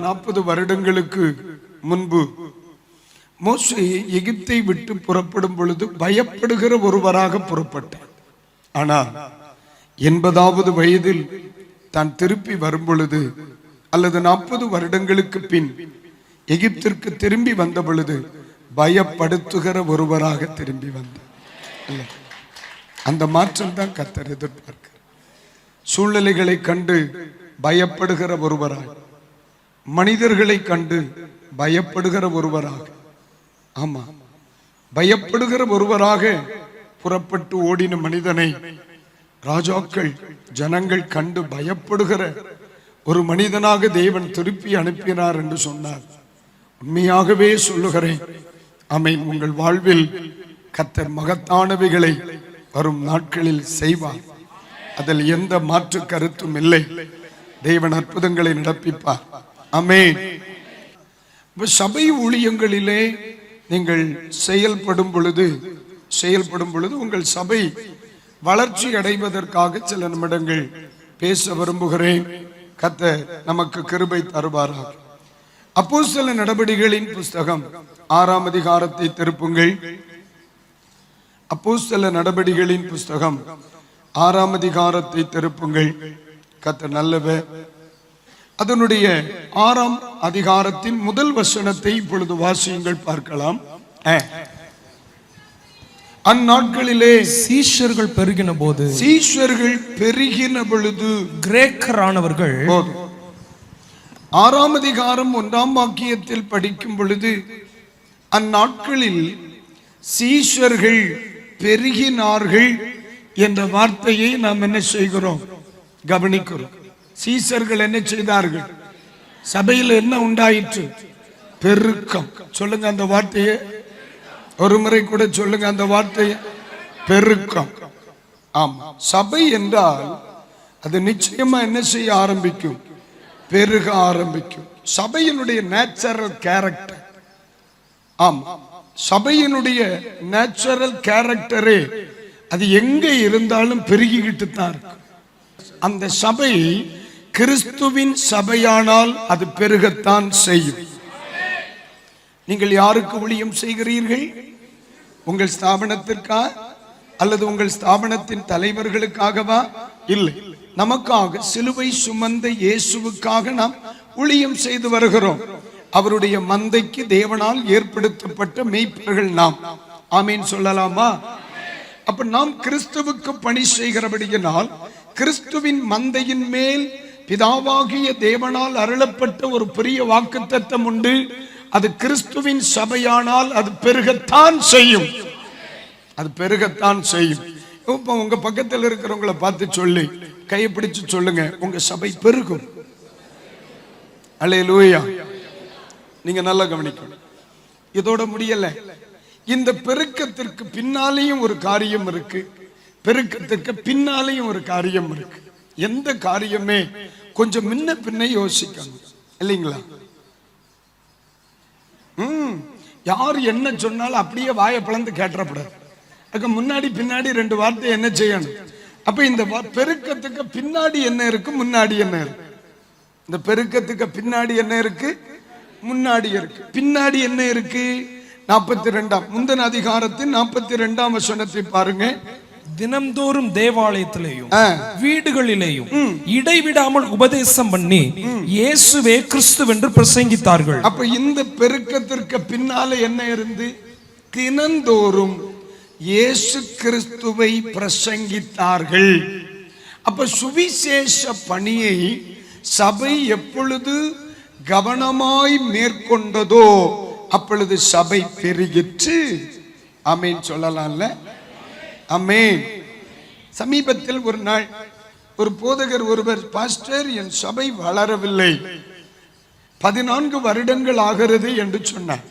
40 வருடங்களுக்கு முன்பு மோசே எகிப்தை விட்டு புறப்படும் பொழுது பயப்படுகிற ஒருவராக புறப்பட்டார். ஆனால் 80வது வயதில் தான் திருப்பி வரும் பொழுது, அல்லது 40 வருடங்களுக்கு பின் எகிப்திற்கு திரும்பி வந்த பொழுது பயப்படுத்துகிற ஒருவராக திரும்பி வந்தார். அந்த மாற்றம் தான் கர்த்தர் எதிர்பார்க்கிறார். சூழ்நிலைகளை கண்டு பயப்படுகிற ஒருவராக, மனிதர்களை கண்டு பயப்படுகிற ஒருவராக, ஆமா பயப்படுகிற ஒருவராக புறப்பட்டு ஓடின மனிதனை ராஜாக்கள் ஜனங்கள் கண்டு பயப்படுகிற ஒரு மனிதனாக தேவன் திருப்பி அனுப்பினார் என்று சொன்னார். உண்மையாகவே சொல்லுகிறேன், ஆமென். உங்கள் வாழ்வில் கர்த்தர் மகத்தானவைகளை வரும் நாட்களில் செய்வார். அதில் எந்த மாற்று கருத்தும் இல்லை. தேவன் அற்புதங்களை நடப்பிப்பார். ஆமென். சபை ஊழியங்களிலே நீங்கள் செயல்படும் பொழுது உங்கள் சபை வளர்ச்சி அடைவதற்காக சில நிமிடங்கள் பேச விரும்புகிறேன். கர்த்தர் நமக்கு கிருபை தருவாராக. அப்போஸ்தல நடபடிகளின் புஸ்தகம் 6ஆம் அதிகாரத்தை திருப்புங்கள். அப்போஸ்தல நடபடிகளின் புஸ்தகம் 6ஆம் அதிகாரத்தை திருப்புங்கள். கர்த்தர் நல்லவர். அதனுடைய 6ஆம் அதிகாரத்தின் முதல் வசனத்தை இப்பொழுது வாசியுங்கள், பார்க்கலாம். அந்நாட்களிலே சீஷர்கள் பெருகின பொழுது கிரேக்கரானவர்கள், 6ஆம் அதிகாரம் 1ஆம் வாக்கியத்தில் படிக்கும் பொழுது, அந்நாட்களில் சீஷர்கள் பெருகினார்கள் என்ற வார்த்தையை நாம் என்ன செய்கிறோம்? கவனிக்கிறோம். சீஷர்கள் என்ன செய்தார்கள்? சபையில் என்ன உண்டாயிற்று? பெருக்கம். சொல்லுங்க அந்த வார்த்தையை ஒரு முறை கூட சொல்லுங்க, அந்த வார்த்தையை பெருக்கம். ஆமா, சபை என்றால் அது நிச்சயமா என்ன செய்ய ஆரம்பிக்கும்? பெருக ஆரம்பிக்கும். சபையினுடைய நேச்சுரல் கேரக்டர், ஆமா சபையினுடைய நேச்சுரல் கேரக்டரே அது எங்க இருந்தாலும் பெருகிக்கிட்டு தான் இருக்கு. அந்த சபை கிறிஸ்துவின் சபையானால் அது பெருகத்தான் செய்யும். நீங்கள் யாருக்கு ஊழியம் செய்கிறீர்கள்? உங்கள் ஸ்தாபனத்திற்கா அல்லது உங்கள் ஸ்தாபனத்தின் தலைவர்களுக்காகவா? இல்லை, நமக்காக சிலுவை சுமந்த இயேசுவுக்காக நாம் ஊழியம் செய்து வருகிறோம். அவருடைய மந்தைக்கு தேவனால் ஏற்படுத்தப்பட்ட மேய்ப்பர்கள் நாம். ஆமீன் சொல்லலாமா? அப்ப நாம் கிறிஸ்துவுக்கு பணி செய்கிறபடியினால் கிறிஸ்துவின் மந்தையின் மேல் பிதாவாகிய தேவனால் அருளப்பட்ட ஒரு பெரிய வாக்குத்தத்தம் உண்டு. அது கிறிஸ்துவின் சபையானால் அது பெருகத்தான் செய்யும். அது பெருகத்தான் செய்யும். இப்ப உங்க பக்கத்தில் இருக்கிறவங்களை பார்த்து சொல்லி கையை பிடிச்சு சொல்லுங்க, உங்க சபை பெருகும். அல்லேலூயா. நீங்க நல்லா கவனிக்கணும். இதோட முடியல. இந்த பெருக்கத்திற்கு பின்னாலேயும் ஒரு காரியம் இருக்கு. பெருக்கத்திற்கு பின்னாலேயும் ஒரு காரியம் இருக்கு. எந்த காரியமே கொஞ்சம் முன்ன பின்ன யோசிக்கணும், இல்லைங்களா? யார் என்ன சொன்னாலும் அப்படியே வாயை பிளந்து கேட்டப்படாது. அதுக்கு முன்னாடி பின்னாடி 2 வார்த்தை என்ன செய்யணும்? அப்ப இந்த பெருக்கத்துக்கு பின்னாடி என்ன இருக்கு, முன்னாடி என்ன இருக்கு? இந்த பெருக்கத்துக்கு பின்னாடி என்ன இருக்கு, முன்னாடி இருக்கு. பின்னாடி என்ன இருக்கு? 42ஆம் முந்தின அதிகாரத்தின் 42ஆம் வசனத்தை பாருங்க. தினம்தோறும் தேவாலயத்திலேயும் வீடுகளிலேயும் இடைவிடாமல் உபதேசம் பண்ணி இயேசுவே கிறிஸ்துவென்று பிரசங்கித்தார்கள். அப்ப இந்த பெருக்கத்திற்கு பின்னால என்ன இருந்து? தினந்தோறும் இயேசு கிறிஸ்துவை பிரசங்கித்தார்கள். அப்ப சுவிசேஷ பணியை சபை எப்பொழுது கவனமாய் மேற்கொண்டதோ அப்பொழுது சபை பெருகிற்று. ஆமென் சொல்லலாம்ல? ஆமென். சமீபத்தில் ஒரு நாள் ஒரு போதகர் ஒருவர், பாஸ்டர் என் சபை வளரவில்லை, 14 வருடங்கள் ஆகிறது என்று சொன்னார்.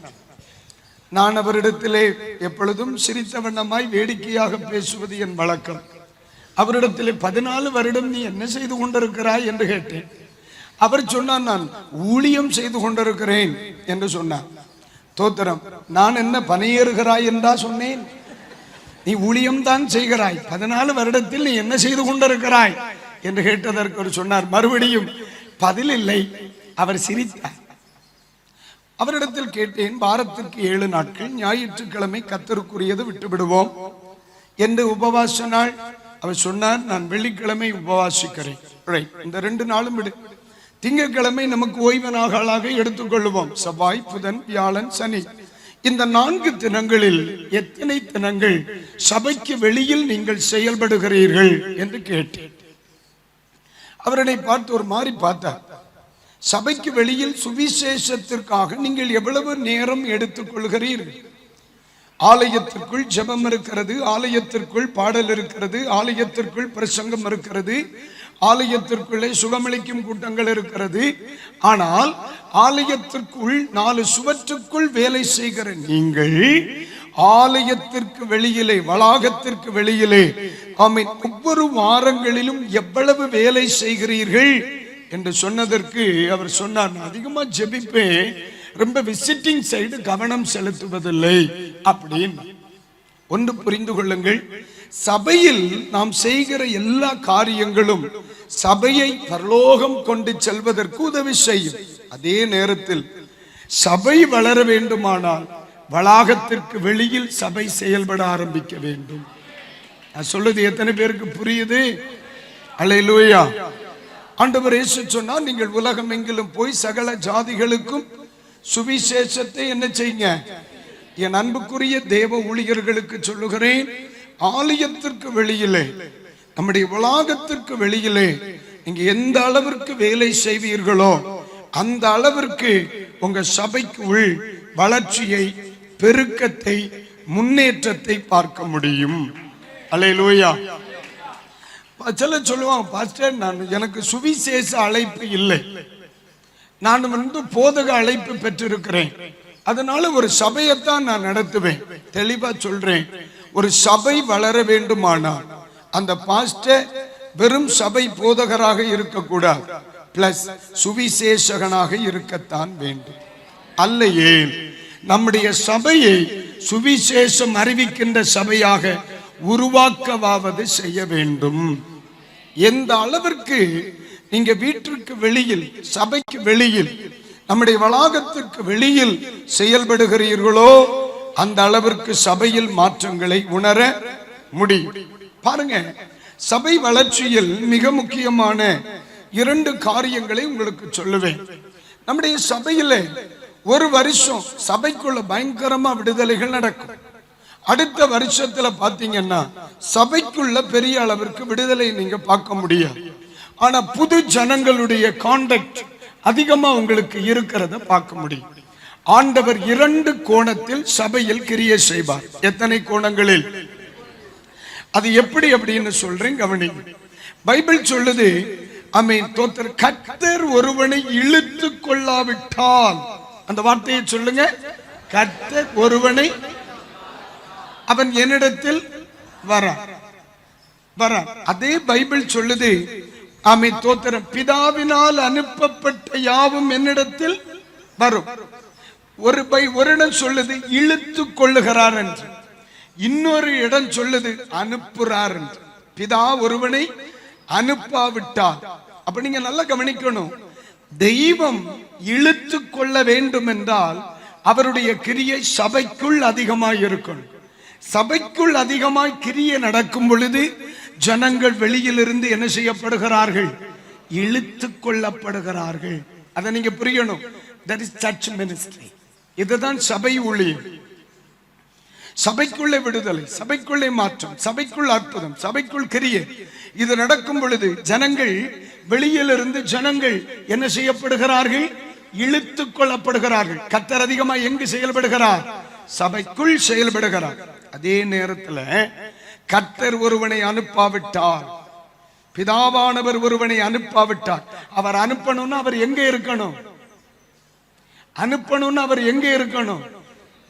நான் அவரிடத்திலே எப்பொழுதும் சிரித்த வண்ணமாய் வேடிக்கையாக பேசுவது என் வழக்கம். அவரிடத்திலே 14 வருடம் நீ என்ன செய்து கொண்டிருக்கிறாய் என்று கேட்டேன். அவர் சொன்னார், நான் ஊழியம் செய்து கொண்டிருக்கிறேன் என்று சொன்னார். தோத்திரம், நான் என்ன பணியேறுகிறாய் என்றா சொன்னேன்? நீ ஊழியம் தான் செய்கிறாய், 14 வருடத்தில் நீ என்ன செய்து கொண்டிருக்கிறாய் என்று கேட்டதற்கு அவர் சொன்னார், மறுபடியும் பதில் இல்லை, அவர் சிரித்தார். அவரிடத்தில் கேட்டேன், வாரத்திற்கு 7 நாட்கள், ஞாயிற்றுக்கிழமை கர்த்தருக்குரியது விட்டு விடுவோம் என்று உபவாச நாள். அவர் சொன்னார், நான் வெள்ளிக்கிழமை உபவாசிக்கிறேன். இந்த 2 நாளும் விடு. திங்கட்கிழமை நமக்கு ஓய்வு நாளாக எடுத்துக்கொள்வோம். செவ்வாய், புதன், வியாழன், சனி. இந்த 4 தினங்களில் எத்தனை தினங்கள் சபைக்கு வெளியில் நீங்கள் செயல்படுகிறீர்கள் என்று கேட்டேன். அவரை பார்த்து ஒரு மாதிரி பார்த்தார். சபைக்கு வெளியில் சுவிசேஷத்திற்காக நீங்கள் எவ்வளவு நேரம் எடுத்துக் கொள்கிறீர்கள்? ஆலயத்திற்குள் ஜெபம் இருக்கிறது, ஆலயத்திற்குள் பாடல் இருக்கிறது, ஆலயத்திற்குள் பிரசங்கம் இருக்கிறது, ஆலயத்திற்குள்ளே சுகமளிக்கும் கூட்டங்கள் இருக்கிறது. ஆனால் ஆலயத்திற்குள் 4 சுவற்றுக்குள் வேலை செய்கிற நீங்கள் ஆலயத்திற்கு வெளியிலே, வளாகத்திற்கு வெளியிலே ஒவ்வொரு வாரங்களிலும் எவ்வளவு வேலை செய்கிறீர்கள் என்று சொன்னதற்கு அவர் சொன்னார், நான் அதிகமா ஜெபிப்பேன், ரொம்ப விசிட்டிங் சைடு கவனம் செலுத்துவதில்லை அப்படின்னு. ஒன்று புரிந்து கொள்ளுங்கள், சபையில் நாம் செய்கிற எல்லா காரியங்களும் சபையை பரலோகம் கொண்டு செல்வதற்கு உதவி செய்யும். அதே நேரத்தில் சபை வளர வேண்டுமானால் வளாகத்திற்கு வெளியில் சபை செயல்பட ஆரம்பிக்க வேண்டும். நான் சொல்றது எத்தனை பேருக்கு புரியுது? அல்லேலூயா. ஆண்டவர் இயேசு சொன்னார், நீங்கள் உலகம் எங்கிலும் போய் சகல ஜாதிகளுக்கும் சுவிசேஷத்தை என்ன செய்யுங்க. என் அன்புக்குரிய தேவ ஊழியர்களுக்கு சொல்லுகிறேன், ஆலயத்திற்கு வெளியிலே, நம்முடைய வளாகத்திற்கு வெளியிலே நீங்க எந்த அளவிற்கு வேலை செய்வீர்களோ அந்த அளவிற்கு உங்க சபைக்கு உள் வளர்ச்சியை, பெருக்கத்தை, முன்னேற்றத்தை பார்க்க முடியும். அல்லேலூயா. சிலர் சொல்லுவாங்க, பாஸ்டர் எனக்கு சுவிசேஷ அழைப்பு இல்லை, நான் போதக அழைப்பு பெற்றிருக்கிறேன், அதனால ஒரு சபையைத்தான் நான் நடத்துவேன். தெளிவா சொல்றேன், ஒரு சபை வளர வேண்டுமானால் அந்த பாஸ்டர் வெறும் சபை போதகராக இருக்கக்கூடாது, பிளஸ் சுவிசேஷகனாக இருக்கத்தான் வேண்டும். அல்லையே நம்முடைய சபையை சுவிசேஷம் அறிவிக்கின்ற சபையாக உருவாக்கவாவது செய்ய வேண்டும். எந்த அளவிற்கு நீங்க வீட்டிற்கு வெளியில், சபைக்கு வெளியில், நம்முடைய வளாகத்திற்கு வெளியில் செயல்படுகிறீர்களோ அந்த அளவிற்கு சபையில் மாற்றங்களை உணர முடியும். பாருங்க, சபை வளர்ச்சியில் மிக முக்கியமான 2 காரியங்களை உங்களுக்கு சொல்லுவேன். நம்முடைய சபையில ஒரு வருஷம் சபைக்குள்ள பயங்கரமா விடுதலைகள் நடக்கும். அடுத்த வருஷத்துல பாத்தீங்கன்னா சபைக்குள்ள பெரிய அளவிற்கு விடுதலை நீங்க பார்க்க முடியாது. ஆனா புது ஜனங்களுடைய கான்டாக்ட் அதிகமா உங்களுக்கு இருக்கிறத பார்க்க முடியும். ஆண்டவர் 2 கோணத்தில் சபையில் கிரியை செய்வார். எத்தனை கோணங்களில்? அது எப்படி அப்படின்னு சொல்றேன், கவனிங்க. பைபிள் சொல்லுது, ஆமென், கர்த்தர் ஒருவனை இழுத்து கொள்ளாவிட்டால், அந்த வார்த்தையை சொல்லுங்க, கர்த்தர் ஒருவனை அவன் என்னிடத்தில் வர. அதே பைபிள் சொல்லுது, ஆமென், தோத்திரம், பிதாவினால் அனுப்பப்பட்ட யாவும் என்னிடத்தில் வரும். ஒரு இடம் சொல்லுது இழுத்து கொள்ளுகிறார் என்று, இன்னொரு இடம் சொல்லுது அனுப்புறார் என்று. பிதா ஒருவனை அனுப்பாவிட்டார். அப்ப நீங்க நல்லா கவனிக்கணும், தெய்வம் இழுத்து கொள்ள வேண்டும் என்றால் அவருடைய கிரியை சபைக்குள் அதிகமாய் இருக்கணும். சபைக்குள் அதிகமாய் கிரியை நடக்கும் பொழுது ஜனங்கள் வெளியிலிருந்து என்ன செய்யப்படுகிறார்கள்? இழுத்து கொள்ளப்படுகிறார்கள். அதை நீங்க புரியணும். That is church ministry. இதுதான் சபை ஊழியம். சபைக்குள்ளே விடுதலை, சபைக்குள்ளே மாற்றம், சபைக்குள் அற்புதம், சபைக்குள் கிரியை. இது நடக்கும் பொழுது ஜனங்கள் வெளியிலிருந்து ஜனங்கள் என்ன செய்யப்படுகிறார்கள்? இழுத்து கொள்ளப்படுகிறார்கள். கர்த்தர் அதிகமா எங்கு செயல்படுகிறார்? சபைக்குள் செயல்படுகிறார். அதே நேரத்தில் கர்த்தர் ஒருவனை அனுப்பாவிட்டார், பிதாவானவர் ஒருவனை அனுப்பாவிட்டார், அவர் அனுப்பணும்னா அவர் எங்க இருக்கணும்? அனுப்பணும்னு அவர் எங்கே இருக்கணும்?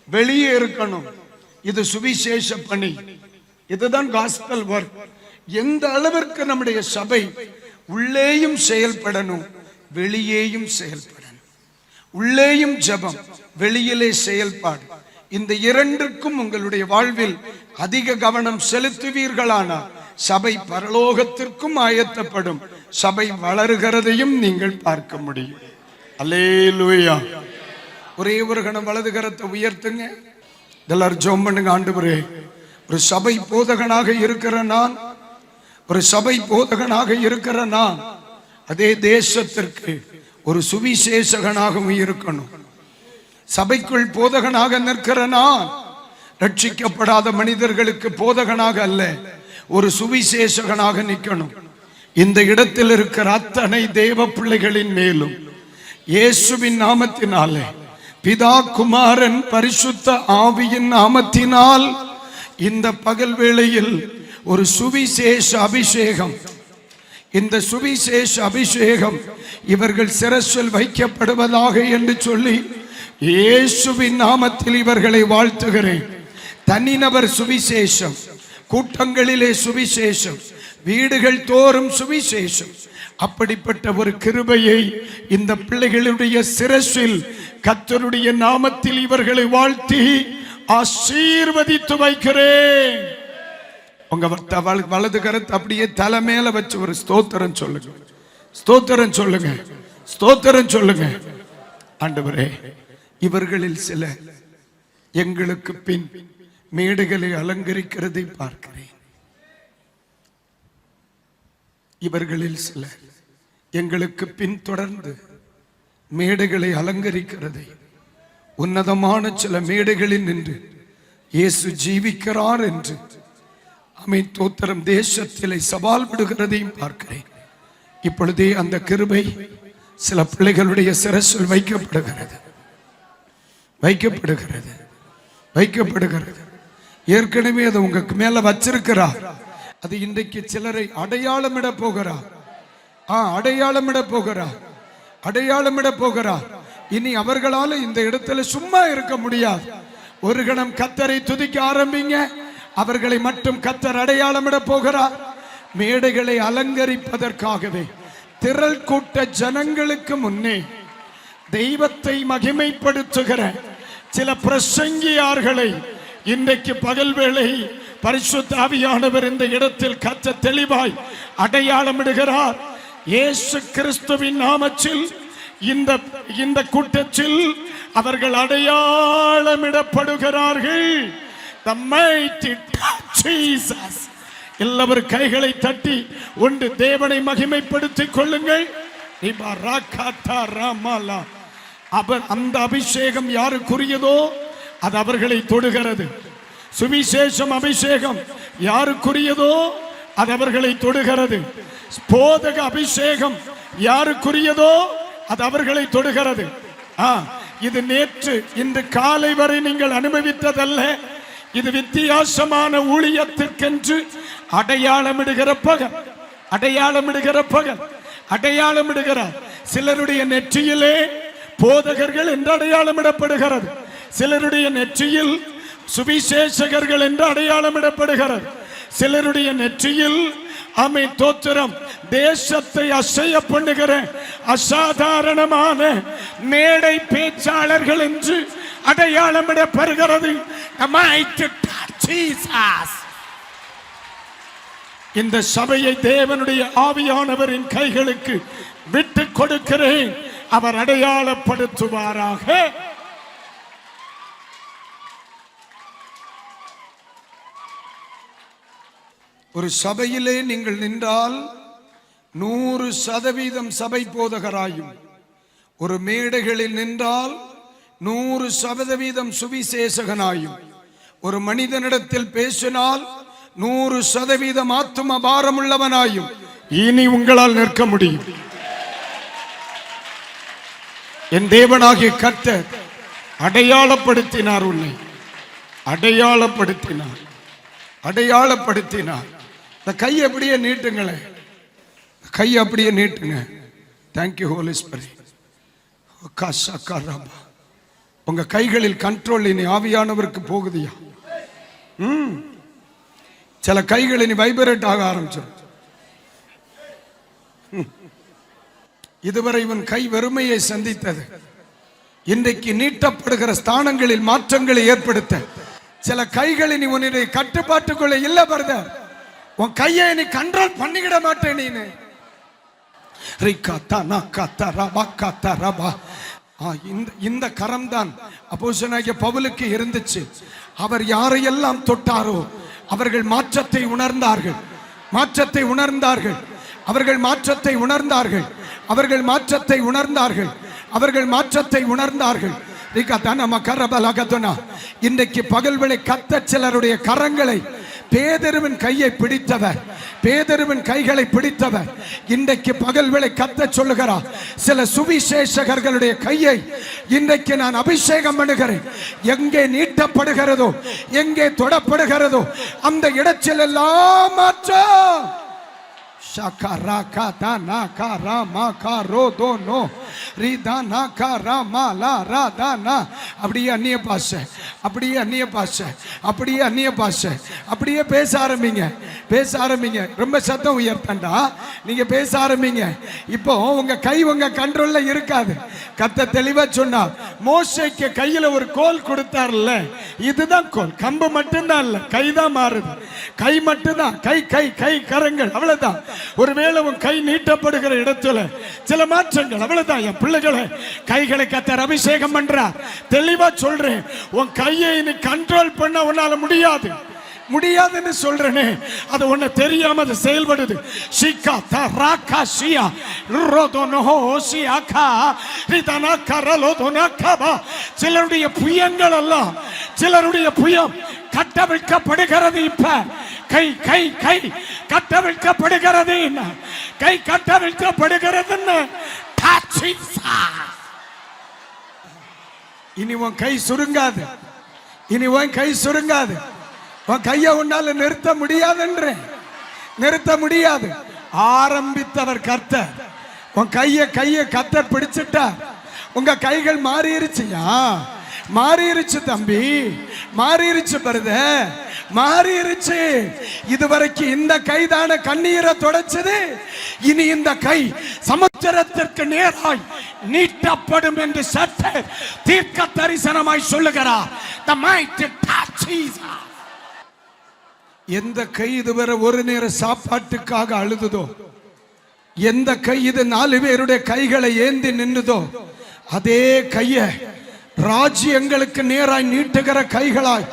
வெளியே இருக்கணும். இது சுவிசேஷ பணி, இதுதான் காஸ்பல் வொர்க். எந்த அளவிற்கு நம்முடைய சபை உள்ளேயும் செயல்படணும், வெளியேயும் செயல்படணும். உள்ளேயும் ஜெபம், வெளியிலே செயல்பாடு. இந்த 2க்கும் உங்களுடைய வாழ்வில் அதிக கவனம் செலுத்துவீர்களானால் சபை பரலோகத்திற்கும் ஆயத்தப்படும். சபை வளருகிறதையும் நீங்கள் பார்க்க முடியும். அல்லேலூயா. ஒரே ஒரு கணம் வலது கரத்தை உயர்த்துங்க. எல்லாரும் ஜெபம் பண்ணுங்க. ஆண்டவரே, ஒரு சபை போதகனாக இருக்கிற நான், ஒரு சபை போதகனாக இருக்கிற நான் அதே தேசத்திற்கு ஒரு சுவிசேஷகனாகவும் இருக்கணும். சபைக்குள் போதகனாக நிற்கிற நான் ரட்சிக்கப்படாத மனிதர்களுக்கு போதகனாக அல்ல, ஒரு சுவிசேஷகனாக நிற்கணும். இந்த இடத்தில் இருக்கிற அத்தனை தேவ பிள்ளைகளின் மேலும் இயேசுவின் நாமத்தினாலே, பிதா குமாரன் பரிசுத்த ஆவியின் நாமத்தினால் இந்த பகல் வேளையில் ஒரு சுவிசேஷ அபிஷேகம், இந்த சுவிசேஷ அபிஷேகம் இவர்கள் சிரசில் வைக்கப்படுவதாக என்று சொல்லி இயேசுவின் நாமத்தில் இவர்களை வாழ்த்துகிறேன். தனிநபர் சுவிசேஷம், கூட்டங்களிலே சுவிசேஷம், வீடுகள் தோறும் சுவிசேஷம், அப்படிப்பட்ட ஒரு கிருபையை இந்த பிள்ளைகளுடைய சிரசில் கர்த்தருடைய நாமத்தில் இவர்களை வாழ்த்தி ஆசீர்வதித்து வைக்கிறேன். உங்க வலது கரத்தை அப்படியே தலை மேல வச்சு ஒரு ஸ்தோத்திரம் சொல்லுங்க, ஸ்தோத்திரம் சொல்லுங்க, ஸ்தோத்திரம் சொல்லுங்க. ஆண்டவரே, இவர்களில் சில எங்களுக்கு பின் மேடுகளை அலங்கரிக்கிறதை பார்க்கிறேன். இவர்களில் சில எங்களுக்கு பின் தொடர்ந்து மேடைகளை அலங்கரிக்கிறதை, உன்னதமான சில மேடைகளில் நின்று இயேசு ஜீவிக்கிறார் என்று தோத்திரம் தேசத்திலே சவால் விடுகிறதையும் பார்க்கிறேன். இப்பொழுதே அந்த கிருபை சில பிள்ளைகளுடைய சிரசில் வைக்கப்படுகிறது, வைக்கப்படுகிறது, வைக்கப்படுகிறது. ஏற்கனவே அதை உங்க மேல வச்சிருக்கிறார். அது இன்றைக்கு சிலரை அடையாளமிட போகிறார். அடையாளமிட போகிறார், அடையாளமிட போகிறார். இனி அவர்களால இந்த இடத்துல சும்மா இருக்க முடியாது. ஒரு கணம் கர்த்தரை துதிக்க ஆரம்பிங்க. அவர்களை மட்டும் கர்த்தர் அடையாளமிட போகிறார். மேடைகளை அலங்கரிப்பதற்காகவே திரள் கூட்ட ஜனங்களுக்கு முன்னே தெய்வத்தை மகிமைப்படுத்துகிற சில பிரசங்கியார்களை இன்றைக்கு பகல் வேளை பரிசுத்த ஆவியானவர் இந்த இடத்தில் கர்த்தர் தெளிவாய் அடையாளமிடுகிறார். இயேசு கிறிஸ்துவின் நாமத்தில் இந்த கூட்டத்தில் அவர்கள் அடையாளமிடப்படுகிறார்கள். The mighty Jesus. எல்லாரும் கைகளை தட்டி ஒன்று தேவனை மகிமைப்படுத்திக் கொள்ளுங்கள். அந்த அபிஷேகம் யாருக்குரியதோ அது அவர்களை தொடுகிறது. சுவிசேஷம் அபிஷேகம் யாருக்குரியதோ அது அவர்களை தொடுகிறது. போதக அபிஷேகம் யாருக்குரியதோ அது அவர்களை தொடுகிறது. இது நேற்று இன்று காலை வரை நீங்கள் அனுபவித்ததல்ல. இது வித்தியாசமான ஊழியத்திற்கென்று அடையாளமிடுகிற பகல், அடையாளமிடுகிற பகல், அடையாளமிடுகிறார். சிலருடைய நெற்றியிலே போதகர்கள் என்று அடையாளமிடப்படுகிறது, சிலருடைய நெற்றியில் சுவிசேஷகர்கள் என்று அடையாளமிடப்படுகிறது, சிலருடைய நெற்றியில் தோத்திரம் தேசத்தை அசைய பண்ணுகிற அசாதாரணமான மேடை பேச்சாளர்கள் என்று அடையாளமிடப்படுகிறது. இந்த சபையை தேவனுடைய ஆவியானவரின் கைகளுக்கு விட்டு கொடுக்கிறேன். அவர் அடையாளப்படுத்துவாராக. ஒரு சபையிலே நீங்கள் நின்றால் 100% சபை போதகராயும், ஒரு மேடைகளில் நின்றால் 100% சுவிசேஷகனாயும், ஒரு மனிதனிடத்தில் பேசினால் 100% ஆத்தும பாரமுள்ளவனாயும் இனி உங்களால் நிற்க முடியும். என் தேவனாகிய கர்த்தர் அடையாளப்படுத்தினார், உன்னை அடையாளப்படுத்தினார், அடையாளப்படுத்தினார். இந்த கை அப்படியே நீட்டுங்களேன், கை அப்படியே நீட்டுங்க. Thank you Holi spirit. உங்க கைகளில் கண்ட்ரோல் இனி ஆவியானவருக்கு போகுதியா? சில கைகள் இனி வைப்ரேட் ஆக ஆரம்பிச்சிடும். இதுவரை இவன் கை வெறுமையை சந்தித்தது. இன்றைக்கு நீட்டப்படுகிற ஸ்தானங்களில் மாற்றங்களை ஏற்படுத்த சில கைகள் இனி உன்னுடைய கட்டுப்பாட்டுக்குள்ள இல்ல. பிரதர், உன் கையை நீ கண்ட்ரோல் பண்ணிக்கிட மாட்டேன். நீ இந்த கரம் தான் அப்போஸ்தலனாகிய பவுலுக்கு இருந்துச்சு. அவர் யாரையெல்லாம் தொட்டாரோ அவர்கள் மாற்றத்தை உணர்ந்தார்கள், மாற்றத்தை உணர்ந்தார்கள், அவர்கள் மாற்றத்தை உணர்ந்தார்கள், அவர்கள் மாற்றத்தை உணர்ந்தார்கள், அவர்கள் மாற்றத்தை உணர்ந்தார்கள். இன்றைக்கு பகல்வேளை கர்த்தர் சிலருடைய கரங்களை, பேதுருவின் கையை பிடித்தவர், பேதுருவின் கைகளை பிடித்தவர் இன்றைக்கு பகல்வேளை கர்த்தர் சொல்லுகிறார், சில சுவிசேஷகர்களுடைய கையை இன்றைக்கு நான் அபிஷேகம் பண்ணுகிறேன். எங்கே நீட்டப்படுகிறதோ, எங்கே தொடப்படுகிறதோ அந்த இடத்தில் எல்லாம் மாற்றம். அப்படியே அந்நிய பாஷை, அப்படியே அந்நிய பாஷை, அப்படியே அந்நிய பாஷை, அப்படியே பேச ஆரம்பிங்க, பேச ஆரம்பிங்க. ரொம்ப சத்தம் உயர்த்தண்டா, நீங்க பேச ஆரம்பிங்க. இப்போ உங்க கை உங்க கண்ட்ரோல்ல இருக்காது. கர்த்தர் தெளிவா சொன்னார், மோசேக்கு கையில ஒரு கோல் கொடுத்தார்ல, இதுதான் கோல். கம்பு மட்டும்தான் இல்ல, கைதான் மாறுது, கை மட்டும்தான், கை கை கை கரங்கள் அவ்வளவுதான். ஒருவேளை உன் கை நீட்டப்படுகிற இடத்துல சில மாற்றங்கள், அவ்வளவுதான். என் பிள்ளைகளை கைகளை கர்த்தர் அபிஷேகம் பண்றார். தெளிவா சொல்றேன், உன் கையை நீ கண்ட்ரோல் பண்ண உன்னால முடியாது, முடியாதுன்னு சொல்றேனே, அது ஒண்ணு தெரியாம அது செயல்படுது. ஷிகா தராகா ஷியா ரோதோனோ ஷியாகா ரிதனா கரலோதோனா கபா. சிலருடைய புயங்கள் எல்லாம், சிலருடைய புயம் கட்டவிழ்க்கப்படுகிறது. இப்ப கை கை கை கட்டவிழ்க்கப்படுகிறது, கை கட்டவிழ்க்கப்படுகிறது. இனி உன் கை சுருங்காது, இனி உன் கை சுருங்காது. உன் கையை உன்னால நிறுத்த முடியாது, நிறுத்த முடியாது. ஆரம்பித்தவர் கர்த்தர். உன் கையை கர்த்தர் பிடிச்சிட்டார். உங்க கைகள் மாறிடுச்சுயா, மாறிடுச்சு தம்பி, மாறிடுச்சு பருத, மாறிடுச்சு. இதுவரைக்கும் இந்த கைதான கண்ணீரை தொடச்சது, இனி இந்த கை சமுத்திரத்திற்கு நேராய் நீட்டப்படும் என்று சற்று தீர்க்க தரிசனமாய் சொல்லுகிறார். The mighty touch Jesus. எந்த கை இதுவரை ஒரு நேர சாப்பாட்டுக்காக அழுதுதோ, எந்த கை இது 4 பேருடைய கைகளை ஏந்தி நின்றுதோ, அதே கைய ராஜ்யங்களுக்கு நேராய் நீட்டுகிற கைகளாய்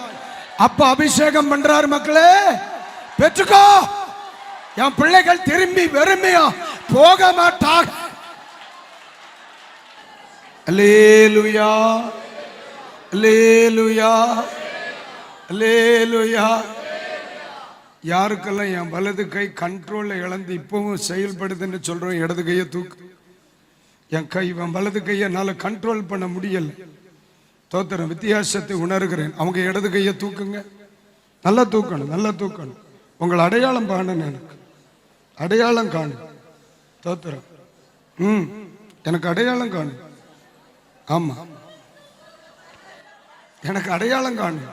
அப்ப அபிஷேகம் பண்றார். மக்களே பெற்றுக்கோ, என் பிள்ளைகள் திரும்பி வெறுமையா போக மாட்டார். அல்லேலூயா, அல்லேலூயா, அல்லேலூயா. யாருக்கெல்லாம் என் வலது கை கண்ட்ரோலை இழந்து இப்பவும் செயல்படுதுன்னு சொல்றோம், இடது கையை தூக்கு. என் கை, என் வலது கையை என்னால கண்ட்ரோல் பண்ண முடியல, தோத்திரம், வித்தியாசத்தை உணர்கிறேன். அவங்க இடது கையை தூக்குங்க, நல்லா தூக்கணும், நல்லா தூக்கணும். உங்களை அடையாளம் காணணும், எனக்கு அடையாளம் காணும், தோத்திரம். எனக்கு அடையாளம் காணும். ஆமா, எனக்கு அடையாளம் காணும்.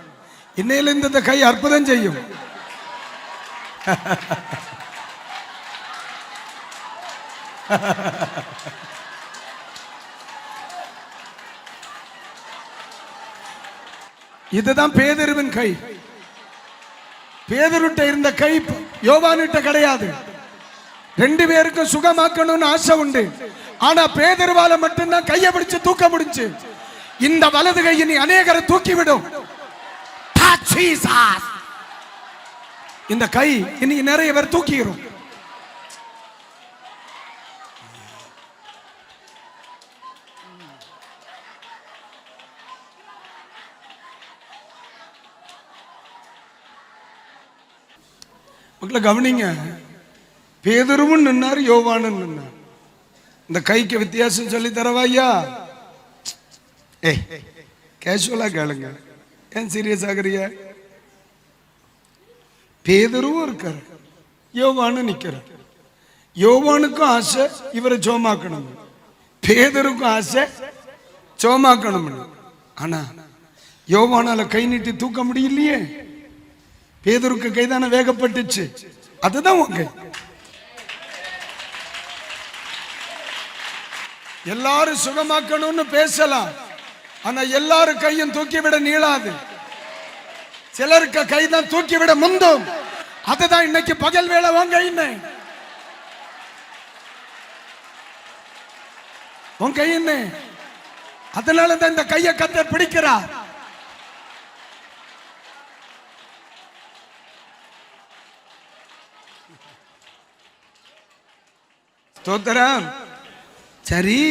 இன்னையிலிருந்து இந்த கை அற்புதம் செய்யும். இதுதான் பேதுருவின் கை. பேதுருட்ட இருந்த கை யோவானிட்ட கிடையாது. 2 பேருக்கும் சுகமாக்கணும்னு ஆசை உண்டு. ஆனா பேதுருவால மட்டும்தான் கையை பிடிச்சு தூக்க முடிஞ்சு. இந்த வலது கை இனி அநேகரை தூக்கிவிடும். இந்த கை இனி நிறைய பேர் தூக்கிடும். மக்களை கவனிங்க, பேதுருவும் நின்னார், யோவானும் நின்னார். இந்த கைக்கு வித்தியாசம் சொல்லி தரவாயா? கேஷுவலா கேளுங்க, ஏன் சீரியஸ் ஆகுறிய? பேதுருவும் இருக்காரு, யோவானு நிக்கிறார். யோவானுக்கும் ஆசை இவரை சோமாக்கணும், பேதுருக்கும் ஆசை சோமாக்கணும். ஆனா யோவானால கை நீட்டி தூக்க முடியலையே. பேதுருக்கு கைதான வேகப்பட்டுச்சு, அதுதான் உங்க. எல்லாரும் சுகமாக்கணும்னு பேசலாம், ஆனா எல்லாரும் கையும் தூக்கிவிட நீளாது. சிலருக்கு கைதான் தூக்கிவிட முந்தும். அதுதான் இன்னைக்கு பகல் வேளை வாங்க. உன் கை என்ன? அதனால தான் இந்த கையை கர்த்தர் பிடிக்கிறார். ஸ்தோத்திரம். சரி,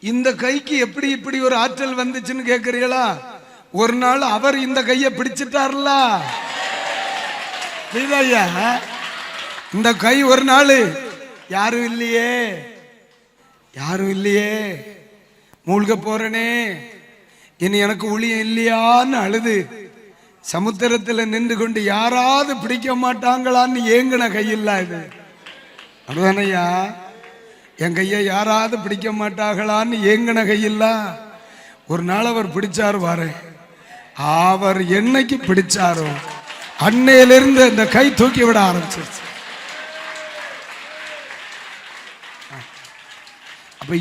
இந்த கைக்கு எப்படி இப்படி ஒரு ஆற்றல் வந்துச்சுன்னு கேக்குறீங்களா? ஒரு நாள் அவர் இந்த கையை பிடிச்சிட்டார்ல. இந்த கை ஒரு நாள் யாரும் இல்லையே, யாரும் இல்லையே, மூழ்க போறனே, இனி எனக்கு ஊழியம் இல்லையான்னு அழுது சமுத்திரத்தில் நின்று கொண்டு யாராவது பிடிக்க மாட்டாங்களான்னு ஏங்கின கையில்ல இது. அதுதானையா, என் கையை யாராவது பிடிக்க மாட்டாங்களான்னு ஏங்கின கையில்ல. ஒரு நாள் அவர் பிடிச்சாரு பாரு. அவர் என்னைக்கு பிடிச்சாரோ அன்னையிலிருந்து இந்த கை தூக்கி விட ஆரம்பிச்சிருச்சு. அப்ப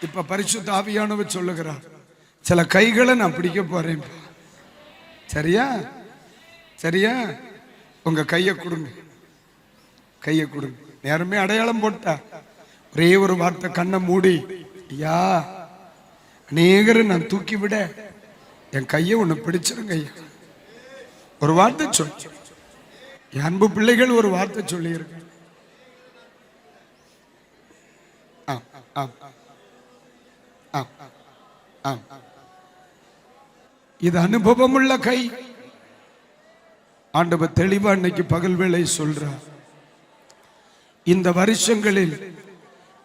இப்ப பரிசுத்த ஆவியானவர் சொல்லுகிறார், சில கைகளை நான் பிடிக்க போறேன். சரியா? சரியா? உங்க கையை கொடுங்க, கையை கொடுங்க. நேரமே அடையாளம் போட்டா ஒரே ஒரு வார்த்தை, கண்ணை மூடி, ஐயா அநேகரை நான் தூக்கி விட என் கையை ஒண்ணு பிடிச்சிருங்க ஐயா. ஒரு வார்த்தை சொல். என் அன்பு பிள்ளைகள் ஒரு வார்த்தை சொல்லி இருக்கு. இது அனுபவம் உள்ள கை. ஆண்டவர் தெளிவா இன்னைக்கு பகல் வேளை சொல்றார். இந்த வருஷங்களில்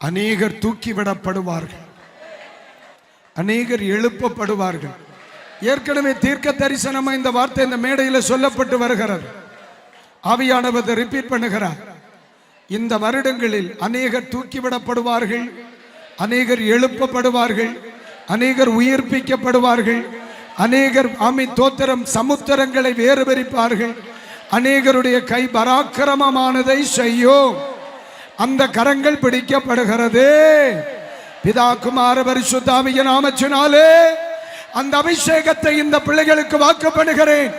அநேகர் தூக்கிவிடப்படுவார்கள், அநேகர் எழுப்பப்படுவார்கள். ஏற்கனவே தீர்க்க தரிசனமா இந்த வார்த்தை இந்த மேடையில் சொல்லப்பட்டு வருகிறது. ஆவியானவர் ரிப்பீட் பண்ணுகிறார். இந்த வருடங்களில் அநேகர் தூக்கிவிடப்படுவார்கள், அநேகர் எழுப்பப்படுவார்கள், அநேகர் உயிர்ப்பிக்கப்படுவார்கள், அநேகர் ஆமி தோத்திரம் சமுத்திரங்களை வேறு பிரிப்பார்கள். அநேகருடைய கை பராக்கிரமமானதை செய்யும். அந்த கரங்கள் பிடிக்கப்படுகிறது. பிதா குமார பரிசுத்த ஆவியின் நாமத்தினாலே அந்த அபிஷேகத்தை இந்த பிள்ளைகளுக்கு வாக்கு பண்ணுகிறேன்.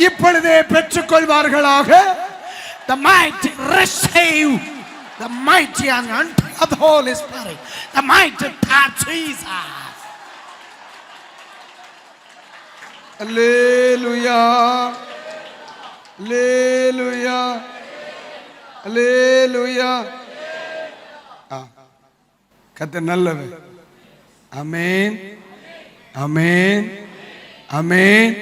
இப்பொழுதே பெற்றுக்கொள்வார்களாக. The mighty receive the mighty anointing of the Holy Spirit, the mighty touch Jesus. Alleluia, Alleluia, Alleluia. கர்த்தர் நல்லவர். ஆமென், ஆமென், ஆமென்.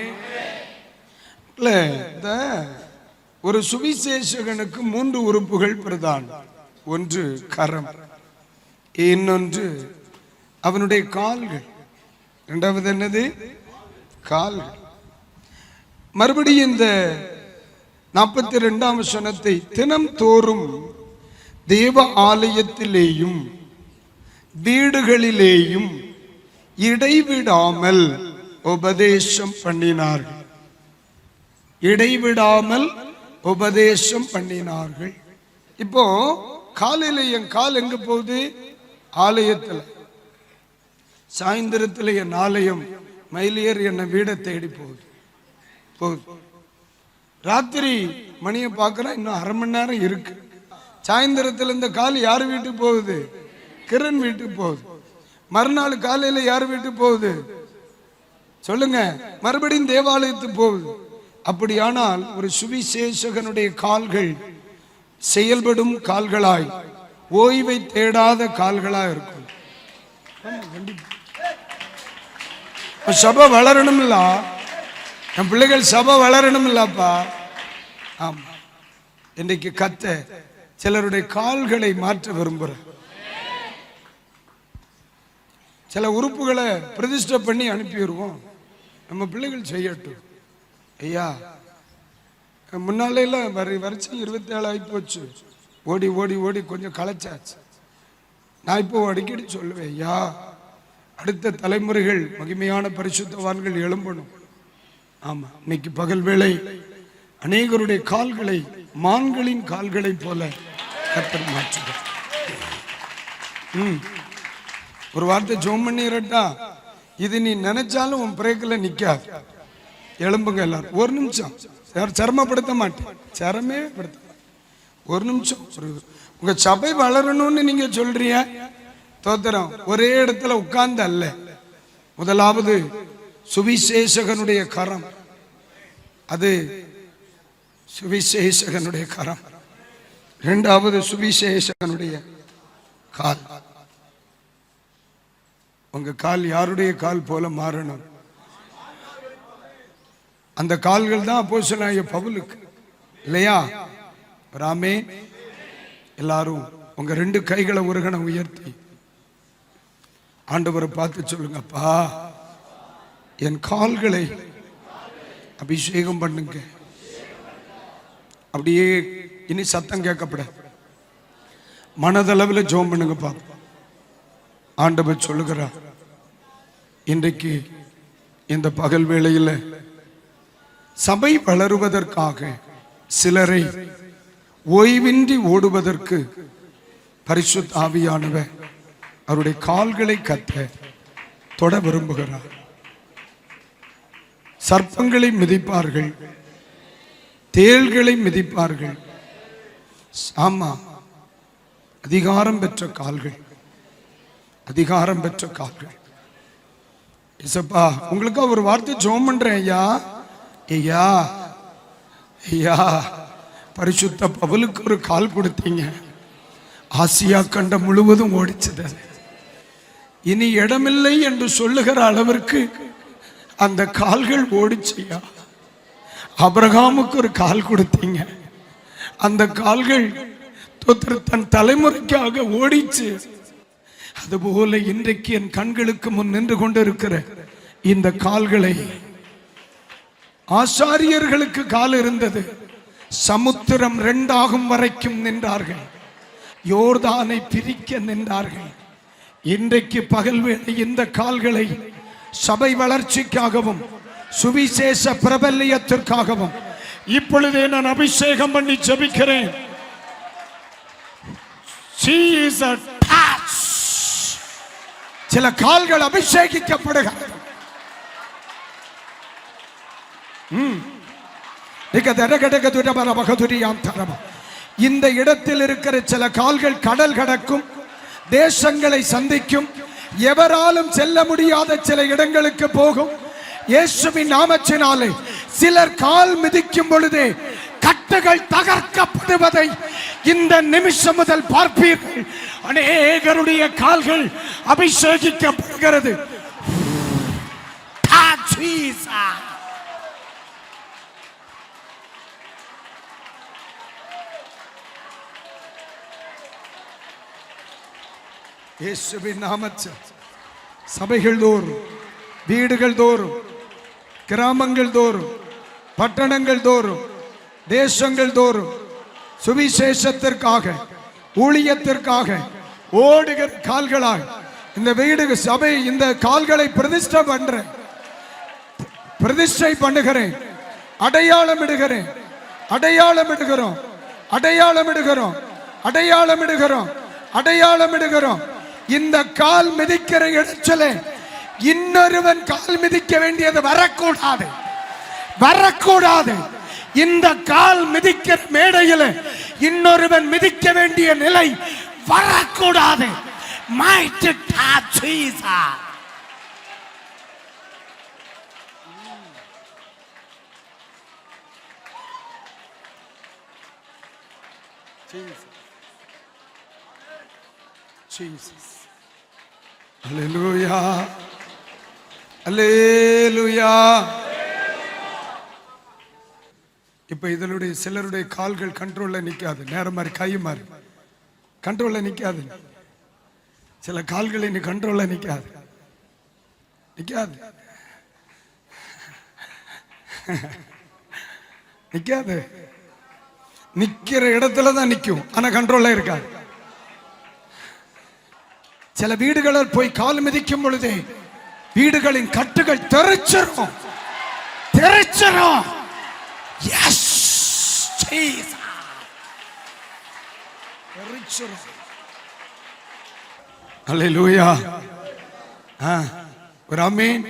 ஒரு சுவிசேஷகனுக்கு 3 உறுப்புகள் பிரதானம். ஒன்று கரம், இன்னொன்று அவனுடைய கால்கள், இரண்டாவது என்னது? கால்கள். மறுபடியும் இந்த 42ஆம் வசனத்தை, தினம் தோறும் தேவ ஆலயத்திலேயும் வீடுகளிலேயும் இடைவிடாமல் உபதேசம் பண்ணினார்கள். இடைவிடாமல் உபதேசம் பண்ணினார்கள். இப்போ காலையில என் கால் எங்க போகுது? ஆலயத்தில். சாயந்தரத்தில் என் ஆலயம் மயிலியர் என்ன வீடை தேடி போகுது. ராத்திரி மணியை பார்க்கறேன், இன்னும் அரை மணி நேரம் இருக்கு. சாயந்தரத்தில் இந்த கால் யார் வீட்டுக்கு போகுது? கிரண் வீட்டுக்கு போகுது. மறுநாள் காலையில யார் வீட்டுக்கு போகுது? சொல்லுங்க. மறுபடியும் தேவாலயத்துக்கு போகுது. அப்படியானால் ஒரு சுவிசேஷகனுடைய கால்கள் செயல்படும் கால்களாய், ஓய்வை தேடாத கால்களாய் இருக்கும். சபை வளரணும் இல்ல, என் பிள்ளைகள் சபை வளரணும் இல்லப்பா. ஆமா, இன்றைக்கு கத்த சிலருடைய கால்களை மாற்ற விரும்புற. சில உறுப்புகளை பிரதிஷ்டை பண்ணி அனுப்பிடுவோம். நம்ம பிள்ளைகள் செய்யட்டும். ஐயா, முன்னால வருஷம் 27 ஆகி போச்சு. ஓடி ஓடி ஓடி கொஞ்சம் களைச்சாச்சு. நான் இப்போ அடிக்கடி சொல்லுவேன், ஐயா அடுத்த தலைமுறைகள் மகிமையான பரிசுத்தவான்கள் எழும்பணும். ஆமா, இன்னைக்கு பகல் வேளை அநேகருடைய கால்களை மான்களின் கால்களை போல கர்த்தர் மாற்றுகிறார். ஒரு வார்த்தை ஜோம் பண்ணிரட்டா, இது நீ நினைச்சாலும் உன் பிரேக்கில் நிக்காது. எழும்புங்க எல்லாரும். ஒரு நிமிஷம், சிரமப்படுத்த மாட்டேன், சிரமே படுத்த. ஒரு நிமிஷம். உங்க சபை வளரணும்னு நீங்க சொல்றீங்க, தோத்திரம். ஒரே இடத்துல உட்கார்ந்து அல்ல. முதலாவது சுவிசேஷகனுடைய கரம், அது சுவிசேஷகனுடைய கரம். இரண்டாவது சுவிசேஷகனுடைய கால். உங்க கால் யாருடைய கால் போல மாறணும்? அந்த கால்கள் தான் அப்போஸ்தலனாகிய பவுலுக்கு, இல்லையா? ராமே, எல்லாரும் உங்க 2 கைகளை ஒரு கணம் உயர்த்தி ஆண்டவரை பார்த்து சொல்லுங்கப்பா, என் கால்களை அபிஷேகம் பண்ணுங்க. அப்படியே இனி சத்தம் கேட்கப்பட மனதளவில் ஜெபம் பண்ணுங்க பாப்பா. ஆண்டவர் சொல்லுகிறார், இன்றைக்கு இந்த பகல் வேளையில் சபை வளருவதற்காக சிலரை ஓய்வின்றி ஓடுவதற்கு பரிசுத்த ஆவியானவர் அவருடைய கால்களை கத்த தொட விரும்புகிறார். சர்ப்பங்களை மிதிப்பார்கள், தேள்களை மிதிப்பார்கள். ஆமா, அதிகாரம் பெற்ற கால்கள், அதிகாரம் பெற்ற கால்கள். இசப்பா, உங்களுக்கு ஒரு வார்த்தை ஜெபம் பண்றேன். ஐயா ஐயா ஐயா, பரிசுத்த பவுலுக்கு ஒரு கால் கொடுத்தீங்க, ஆசியா கண்டம் முழுவதும் ஓடிச்சது. இனி இடமில்லை என்று சொல்லுகிற அளவிற்கு அந்த கால்கள் ஓடிச்சியா. ஆபிரகாமுக்கு ஒரு கால் கொடுத்தீங்க, அந்த கால்கள் தன் தலைமுறைக்காக ஓடிச்சு. அதுபோல இன்றைக்கு என் கண்களுக்கு முன் நின்று கொண்டிருக்கிற இந்த கால்களை, ஆசாரியர்களுக்கு கால் இருந்தது, சமுத்திரம் 2 ஆகும் வரைக்கும் நின்றார்கள், யோர்தானை பிரிக்க நின்றார்கள். இன்றைக்கு பகல் வேளை இந்த கால்களை சபை வளர்ச்சிக்காகவும் சுவிசேஷ பிரபல்யத்திற்காகவும் இப்பொழுதே நான் அபிஷேகம் பண்ணி ஜெபிக்கிறேன். சில கால்கள் அபிஷேகிக்கப்படுகிறது. இந்த இடத்தில் இருக்கிற சில கால்கள் கடல் கடக்கும், தேசங்களை சந்திக்கும், எவராலும் செல்ல முடியாத சில இடங்களுக்கு போகும். இயேசுவின் நாமத்தினாலே சிலர் கால் மிதிக்கும் பொழுதே கட்டுகள் தகர்க்கப்படுவதை இந்த நிமிஷம் முதல் பார்ப்பீர்கள். அநேகருடைய கால்கள் அபிஷேகிக்கப்படுகிறது. இயேசுவின் நாமத்தில் சபைகள் தோறும், வீடுகள் தோறும், கிராமங்கள் தோறும், பட்டணங்கள் தோறும், தேசங்கள் தோறும் சுவிசேஷத்திற்காக, ஊழியத்திற்காக ஓடுகிற கால்களாய் இந்த வீடு சபை இந்த கால்களை பிரதிஷ்டை பண்றேன், பிரதிஷ்டை பண்ணுகிறேன், அடையாளம் இடுகிறேன், அடையாளம் இடுகிறோம், அடையாளம் இடுகிறோம், அடையாளம் இடுகிறோம், அடையாளம் இடுகிறோம். இந்த கால் மிதிக்கிற இடத்துல இன்னொருவன் கால் மிதிக்க வேண்டியது வரக்கூடாது, வரக்கூடாது. இந்த கால் மிதிக்கிற மேடையில் இன்னொருவன் மிதிக்க வேண்டிய நிலை வரக்கூடாது. Mighty touch Jesus. Jesus. Hallelujah. Hallelujah. இப்ப இதனுடைய சிலருடைய கால்கள் கண்ட்ரோல்ல நிக்காது, நேரம் மாதிரி கை மாதிரி கண்ட்ரோல்ல நிக்காது. சில கால்கள் இன்னும் கண்ட்ரோல்ல நிக்காது, நிக்காது, நிக்காது. நிக்கிற இடத்துல தான் நிக்கும், ஆனா கண்ட்ரோல்ல இருக்காது. சில வீடுகளில் போய் கால் மிதிக்கும் பொழுதே வீடுகளின் கட்டுகள் தெரிச்சிரும், தெரிச்சிரும். Yes, Jesus. தெரிச்சிரும். அல்லேலூயா. ஒரு ஆமென்.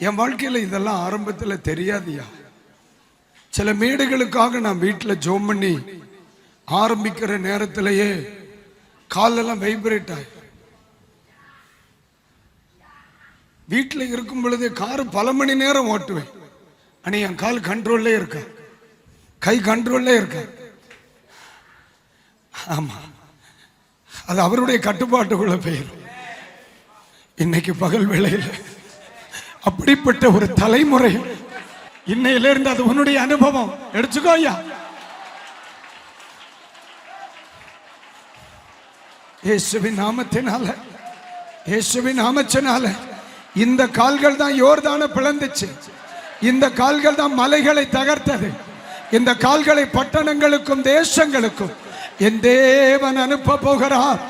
என் வாழ்க்கையில இதெல்லாம் ஆரம்பத்தில் தெரியாதியா. சில மேடைகளுக்காக நான் வீட்டில் ஜெபம் பண்ணி ஆரம்பிக்கிற நேரத்திலேயே காலெல்லாம் வைப்ரேட் ஆகி வீட்டில் இருக்கும் பொழுது காரு பல மணி நேரம் ஓட்டுவேன். ஆனால் என் கால் கண்ட்ரோல்லே இருக்க, கை கண்ட்ரோல்லே இருக்க. ஆமா, அது அவருடைய கட்டுப்பாட்டுக்குள்ள போயிடும். இன்னைக்கு பகல் வேளையில் அப்படிப்பட்ட ஒரு தலைமுறை, இன்னையிலிருந்து அது உன்னுடைய அனுபவம். எடுத்துக்கோ ஐயா. இயேசுவின் நாமத்தினால, இயேசுவின் நாமத்தினால இந்த கால்கள் தான் யோர்தானை பிளந்துச்சு. இந்த கால்கள் தான் மலைகளை தகர்த்தது. இந்த கால்களை பட்டணங்களுக்கும் தேசங்களுக்கும் என் தேவன் அனுப்ப போகிறார்.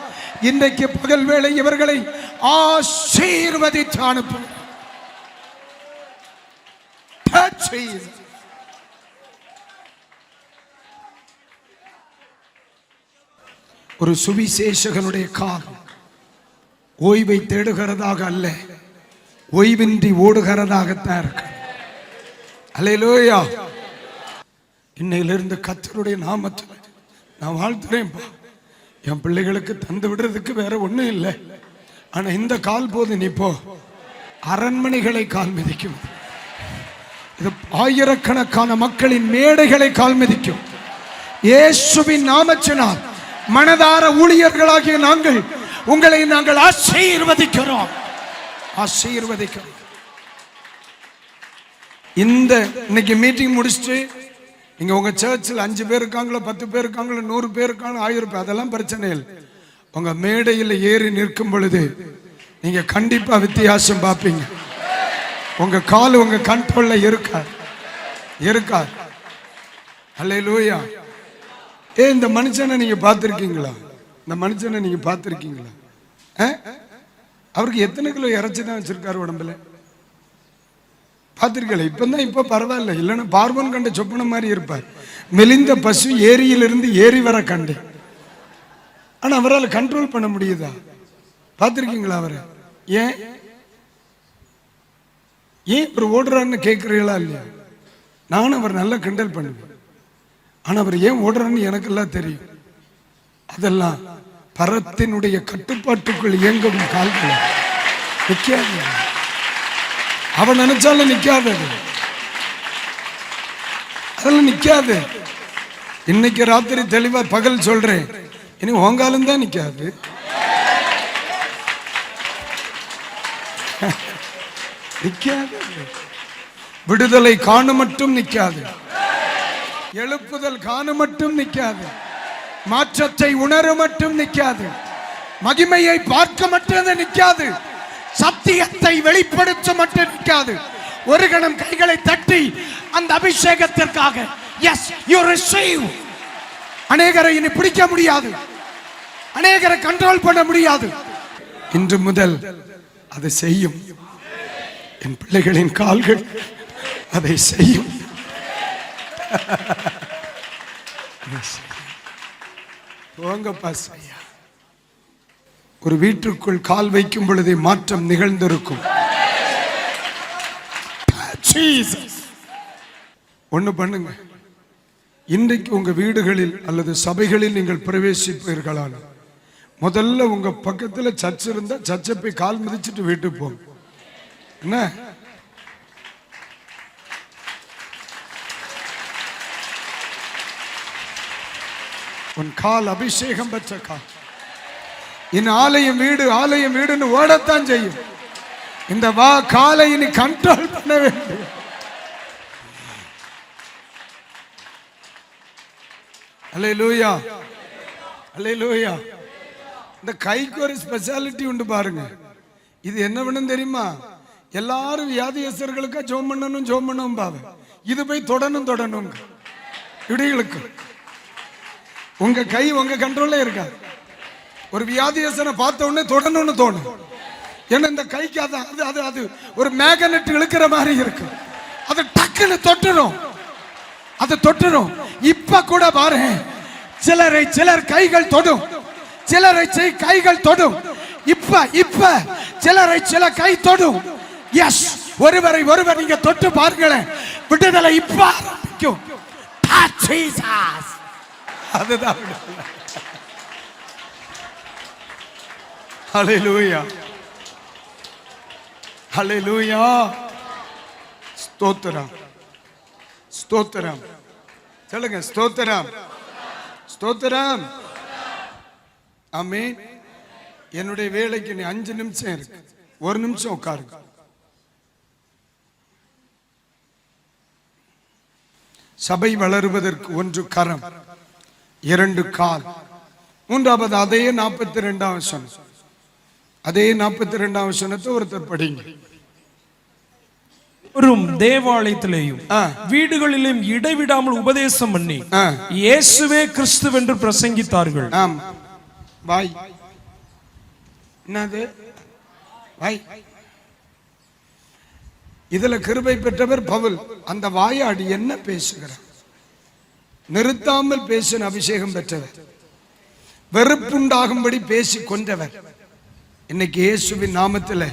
இன்றைக்கு பகல் வேளை இவர்களை ஆசீர்வதித்து அனுப்பு. ஒரு சுவிசேஷகனுடைய கால் ஓய்வை தேடுகிறதாக அல்ல, ஓய்வின்றி ஓடுகிறதாகத்தான் இருக்கு. அல்லேலூயா. இன்னையிலிருந்து கர்த்தருடைய நாமத்தில் நான் வாழ்த்துறேன்ப்பா. என் பிள்ளைகளுக்கு தந்து விடுறதுக்கு வேற ஒண்ணும் இல்லை. ஆனா இந்த கால் போது நீ போ, அரண்மனைகளை கால் மிதிக்கும். இது ஆயிரக்கணக்கான மக்களின் மேடைகளை கால் மிதிக்கும். இயேசுவின் நாமத்தினால் மனதார ஊழியர்களாகிய நாங்கள் உங்களை நாங்கள் ஆசீர்வதிக்கிறோம், ஆசீர்வதிக்கிறோம். இந்த இன்னைக்கு மீட்டிங் முடிச்சுட்டு நீங்க உங்க சர்ச்சில் 5 பேர் இருக்காங்களோ, 10 பேர் இருக்காங்களோ, 100 பேர் இருக்காங்களோ, 1000 பேர், அதெல்லாம் பிரச்சனை இல்லை. உங்க மேடையில் ஏறி நிற்கும் பொழுது நீங்க கண்டிப்பா வித்தியாசம் பார்ப்பீங்க. உங்க கால் உங்க கண்ட்ரோல்ல இருக்கார், இருக்கார். அல்லேலூயா. இந்த மனுஷனை நீங்க பார்த்திருக்கீங்களா? இந்த மனுஷனை நீங்க பார்த்திருக்கீங்களா? அவருக்கு எத்தனை கிலோ இறைச்சி தான் வச்சிருக்காரு உடம்புல? பார்த்திருக்கல? இப்பதான் இப்ப பரவாயில்ல, இல்லைன்னா பார்வன் கண்ட சொப்பன மாதிரி இருப்பார். மெலிந்த பசு ஏரியிலிருந்து ஏறி வர கண்டு. ஆனா அவரால் கண்ட்ரோல் பண்ண முடியுதா? பார்த்திருக்கீங்களா அவரை? ஏன் ஏன் இவர் ஓடுறான்னு கேட்கிறீங்களா இல்லையா? நானும் அவர் நல்லா கிண்டல் பண்ணுவேன். ஆனா அவர் ஏன் ஓடுறான்னு எனக்கு எல்லாம் தெரியும். அதெல்லாம் பரத்தினுடைய கட்டுப்பாட்டுக்குள் இயங்கும் கால்கள். நிக்காது, அவன் நினைச்சாலும் நிக்காது, அதெல்லாம் நிக்காது. இன்னைக்கு ராத்திரி தெளிவா பகல் சொல்றேன், இனி உங்காலும் தான் நிக்காது. நிக்காது. விடுதலை காண மட்டும் நிக்காது, எழுப்புதல் காண மட்டும் நிக்காது, மாற்றத்தை உணர மட்டும் நிக்காது, மகிமையை பார்க்க மட்டும் நிக்காது, சத்தியத்தை வெளிப்படுத்த மட்டும் நிக்காது. ஒரு கணம் கைகளை தட்டி அந்த அபிஷேகத்திற்காக எஸ் யூ ரிசீவ். அநேகரை இனி பிடிக்க முடியாது, அநேகரை கண்ட்ரோல் பண்ண முடியாது. இன்று முதல் அதை செய்யும். என் பிள்ளைகளின் கால்கள் அதை செய்யும். ஒரு வீட்டிற்குள் கால் வைக்கும் பொழுதே மாற்றம் நிகழ்ந்திருக்கும். ஒண்ணு பண்ணுங்க, இன்றைக்கு உங்க வீடுகளில் அல்லது சபைகளில் நீங்கள் பிரவேசிப்பீர்களான முதல்ல உங்க பக்கத்துல சர்ச் இருந்தா சர்ச்சை போய் கால் மிதிச்சுட்டு வீட்டுக்கு போங்க. என்ன உன் கால் அபிஷேகம் பெற்ற கால். இன் ஆலயம் வீடு, ஆலயம் வீடுன்னு ஓடத்தான் செய்யும். இந்த காலை இனி கண்ட்ரோல் பண்ண வேண்டும். அல்லேலூயா, அல்லேலூயா. இந்த கைக்கு ஒரு ஸ்பெஷாலிட்டி உண்டு பாருங்க. இது என்ன பண்ணும் தெரியுமா? எல்லாரும் வியாதியஸ்தர்களுக்கா ஜோம் பண்ணணும், ஜோம் பண்ணணும் பாவ. இது போய் தொடணும், தொடணும். இடிகளுக்கு உங்க கை உங்க கண்ட்ரோல்ல இருக்காது. ஒரு வியாதியஸ்தனை பார்த்த உடனே தொடணும்னு தோணும். ஏன்னா இந்த கைக்கு அது அது அது ஒரு மேக்னெட் இழுக்கிற மாதிரி இருக்கு. அது டக்குன்னு தொட்டுரும், அது தொட்டுரும். இப்ப கூட பாரு, சிலர் கைகள் தொடும், சிலரை கைகள் தொடும். இப்ப சிலரை சில கை தொடும். எஸ், ஒருவரை ஒருவர் நீங்க தொட்டு பாருங்களேன், விடுதலை இப்ப ஆரம்பிக்கும். அதுதான் ஹல்லேலூயா, ஹல்லேலூயா. ஸ்தோத்திரம், ஸ்தோத்திரம். சொல்லுங்க, ஸ்தோத்திரம், ஸ்தோத்திரம். ஆமென். என்னுடைய வேலைக்கு நீ 5 நிமிஷம் இருக்கு. 1 நிமிஷம் உட்காருங்க. சபை வளருவதற்கு 1 கரம், 2 கால், 3வது அதே 42ஆம் வசனம். அதே 42ஆம் வசனத்தை ஒருத்தர் படிங்க. தேவாலயத்திலேயும் வீடுகளிலும் இடைவிடாமல் உபதேசம் பண்ணி இயேசுவே கிறிஸ்துவென்று பிரசங்கித்தார்கள். ஆம். வாய் என்னது? வாய். இதுல கிருபை பெற்றவர் பவுல். அந்த வாயாடி என்ன பேசுகிறார்? நிறுத்தாமல் பேசின அபிஷேகம் பெற்றவர், வெறுப்புண்டாகும்படி பேசி கொண்டவர். இன்னைக்கு இயேசுவின் நாமத்தில்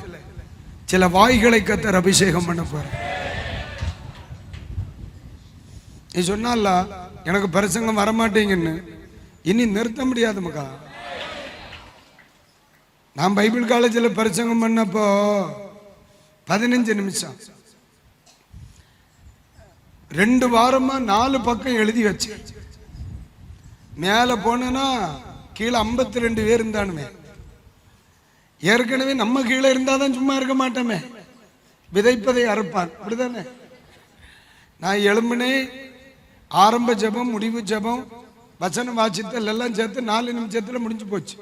சில வாய்களை கர்த்தர் அபிஷேகம் பண்ண போற. நீ சொன்னால எனக்கு பிரசங்கம் வரமாட்டீங்கன்னு, இனி நிறுத்த முடியாது மகா. நான் பைபிள் காலேஜில் பிரசங்கம் பண்ணப்போ 15 நிமிஷம் 2 வாரமா 4 பக்கம் எழுதி வச்சு மேல போனா கீழே 52 பேர் இருந்தானுமே. ஏற்கனவே நம்ம கீழே இருந்தாதான் சும்மா இருக்க மாட்டோமே. விதைப்பதை அறுப்பான், அப்படிதானே? நான் எழும்பினே, ஆரம்ப ஜபம், முடிவு ஜபம், வசனம் வாசித்தல் எல்லாம் சேர்த்து 4 நிமிஷத்துல முடிஞ்சு போச்சு.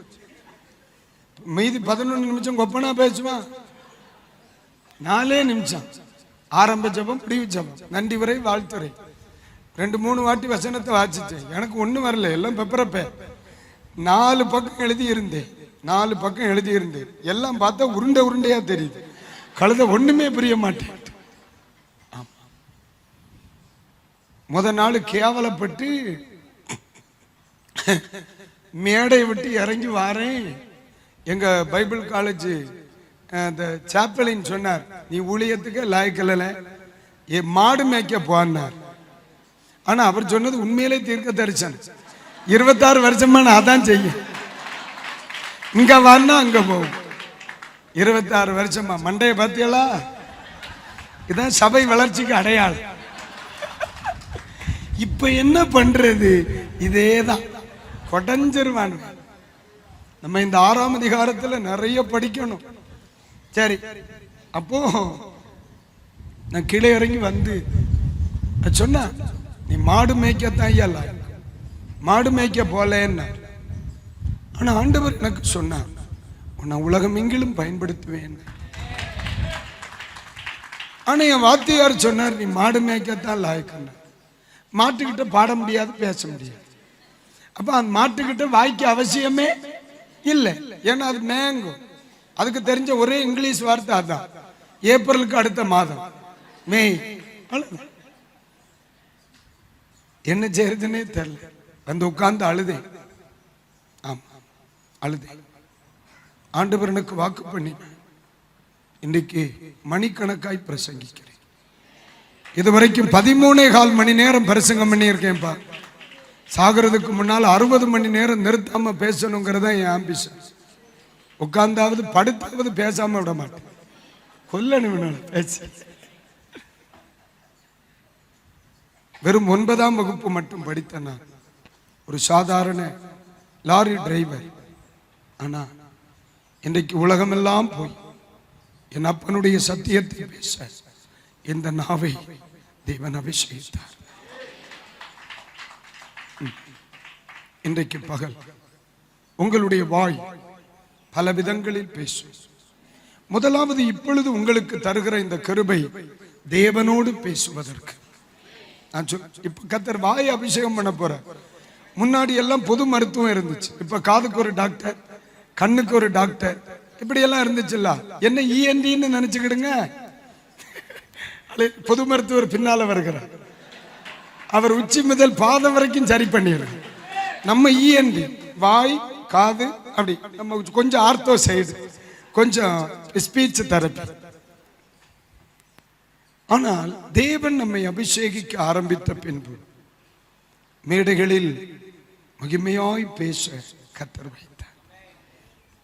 மீதி 11 நிமிஷம் கொப்பனா பேசுவான். 4 நிமிஷம் ஆரம்ப ஜபம், முடிவு ஜபம், நன்றி உரை, வாழ்த்துரை. 2-3 வாட்டி வசனத்தை வாசிச்சேன். எனக்கு ஒன்றும் வரல, எல்லாம் பெப்பரப்பே. 4 பக்கம் எழுதி இருந்தேன். 4 பக்கம் எழுதி இருந்தேன். எல்லாம் பார்த்தா உருண்டை உருண்டையா தெரியுது. கழுத ஒண்ணுமே புரிய மாட்டேன். முத நாள் கேவலப்பட்டு மேடை விட்டு இறங்கி வாரேன். எங்க பைபிள் காலேஜ் அந்த சாப்பலின் சொன்னார், நீ ஊழியத்துக்கு லாய்க்கல, மாடு மேய்க்க போனார். ஆனா அவர் சொன்னது உண்மையிலே தீர்க்க தரிசனம். 26 வருஷமா நான் அதான் செய்ய. இங்க வான்னா அங்க போகும். 26 வருஷமா மண்டைய பாத்தியலா? இதான் சபை வளர்ச்சிக்கு அடையாளம். இப்ப என்ன பண்றது? இதேதான் கொடைஞ்சிருவான். நம்ம இந்த 6ஆம் அதிகாரத்துல நிறைய படிக்கணும். சரி, அப்போ நான் கீழே இறங்கி வந்து சொன்ன, நீ மாடு மேய்க்கத்தான் ஐயா, மாடு மேய்க்க போலேன்னா. ஆனா ஆண்டவர் எனக்கு சொன்னார், உன்னை உலகம் எங்கிலும் பயன்படுத்துவேன். ஆனா என் வாத்தியார் சொன்னார், நீ மாடு மேய்க்கத்தான் லாய்க்கணும். மாட்டுக்கிட்ட பாட முடியாது, பேச முடியாது. அப்ப அந்த மாட்டுக்கிட்ட வாய்க்கு அவசியமே இல்லை. ஏன்னா அது மேங்கோ. அதுக்கு தெரிஞ்ச ஒரே இங்கிலீஷ் வார்த்தை அதான். ஏப்ரலுக்கு அடுத்த மாதம் மே. என்ன செய்யறதுன்னே தெரியல. வந்து உட்கார்ந்து அழுதேன். ஆமா, அழுதேன். ஆண்டவர் எனக்கு வாக்கு பண்ணி இன்னைக்கு மணிக்கணக்காய் பிரசங்கிக்கிறேன். இதுவரைக்கும் 13.25 மணி நேரம் பிரசங்கம் பண்ணியிருக்கேன்ப்பா. சாகிறதுக்கு முன்னால் 60 மணி நேரம் நிறுத்தாம பேசணுங்கிறத என் ஆம்பிஷன். உட்கார்ந்தாவது படுத்தாவது பேசாம விட மாட்டேன். கொல்லணும் பேச. வெறும் 9ஆம் வகுப்பு மட்டும் படித்த நான் ஒரு சாதாரண லாரி டிரைவர். ஆனா இன்றைக்கு உலகமெல்லாம் போய் என் அப்பனுடைய சத்தியத்தை பேச இந்த நாவை தேவன் அபிஷேகித்தார். இன்றைக்கு பகல் உங்களுடைய வாய் பல விதங்களில் பேசும். முதலாவது, இப்பொழுது உங்களுக்கு தருகிற இந்த கிருபை தேவனோடு பேசுவதற்கு. நான் இப்ப கர்த்தர் வாய் அபிஷேகம் பண்ண போற. முன்னாடி எல்லாம் பொது மருத்துவம் இருந்துச்சு. இப்ப காதுக்கு ஒரு டாக்டர், கண்ணுக்கு ஒரு டாக்டர், இப்படி எல்லாம் இருந்துச்சுல்ல. என்ன இஎன்டின்னு நினைச்சுக்கிடுங்க. பொது மருத்துவர் பின்னால வருகிறார். அவர் உச்சி முதல் பாதம் வரைக்கும் சரி பண்ணிடுறார். நம்ம இஎன்டி வாய், காது, அப்படி நம்ம கொஞ்சம் ஆர்த்தோ சைடு, கொஞ்சம் ஸ்பீச் தெரப்பி. ஆனால் தேவன் நம்மை அபிஷேகிக்க ஆரம்பித்த பின்பு மேடைகளில் மகிமையாய் பேச கர்த்தர் வைத்தார்.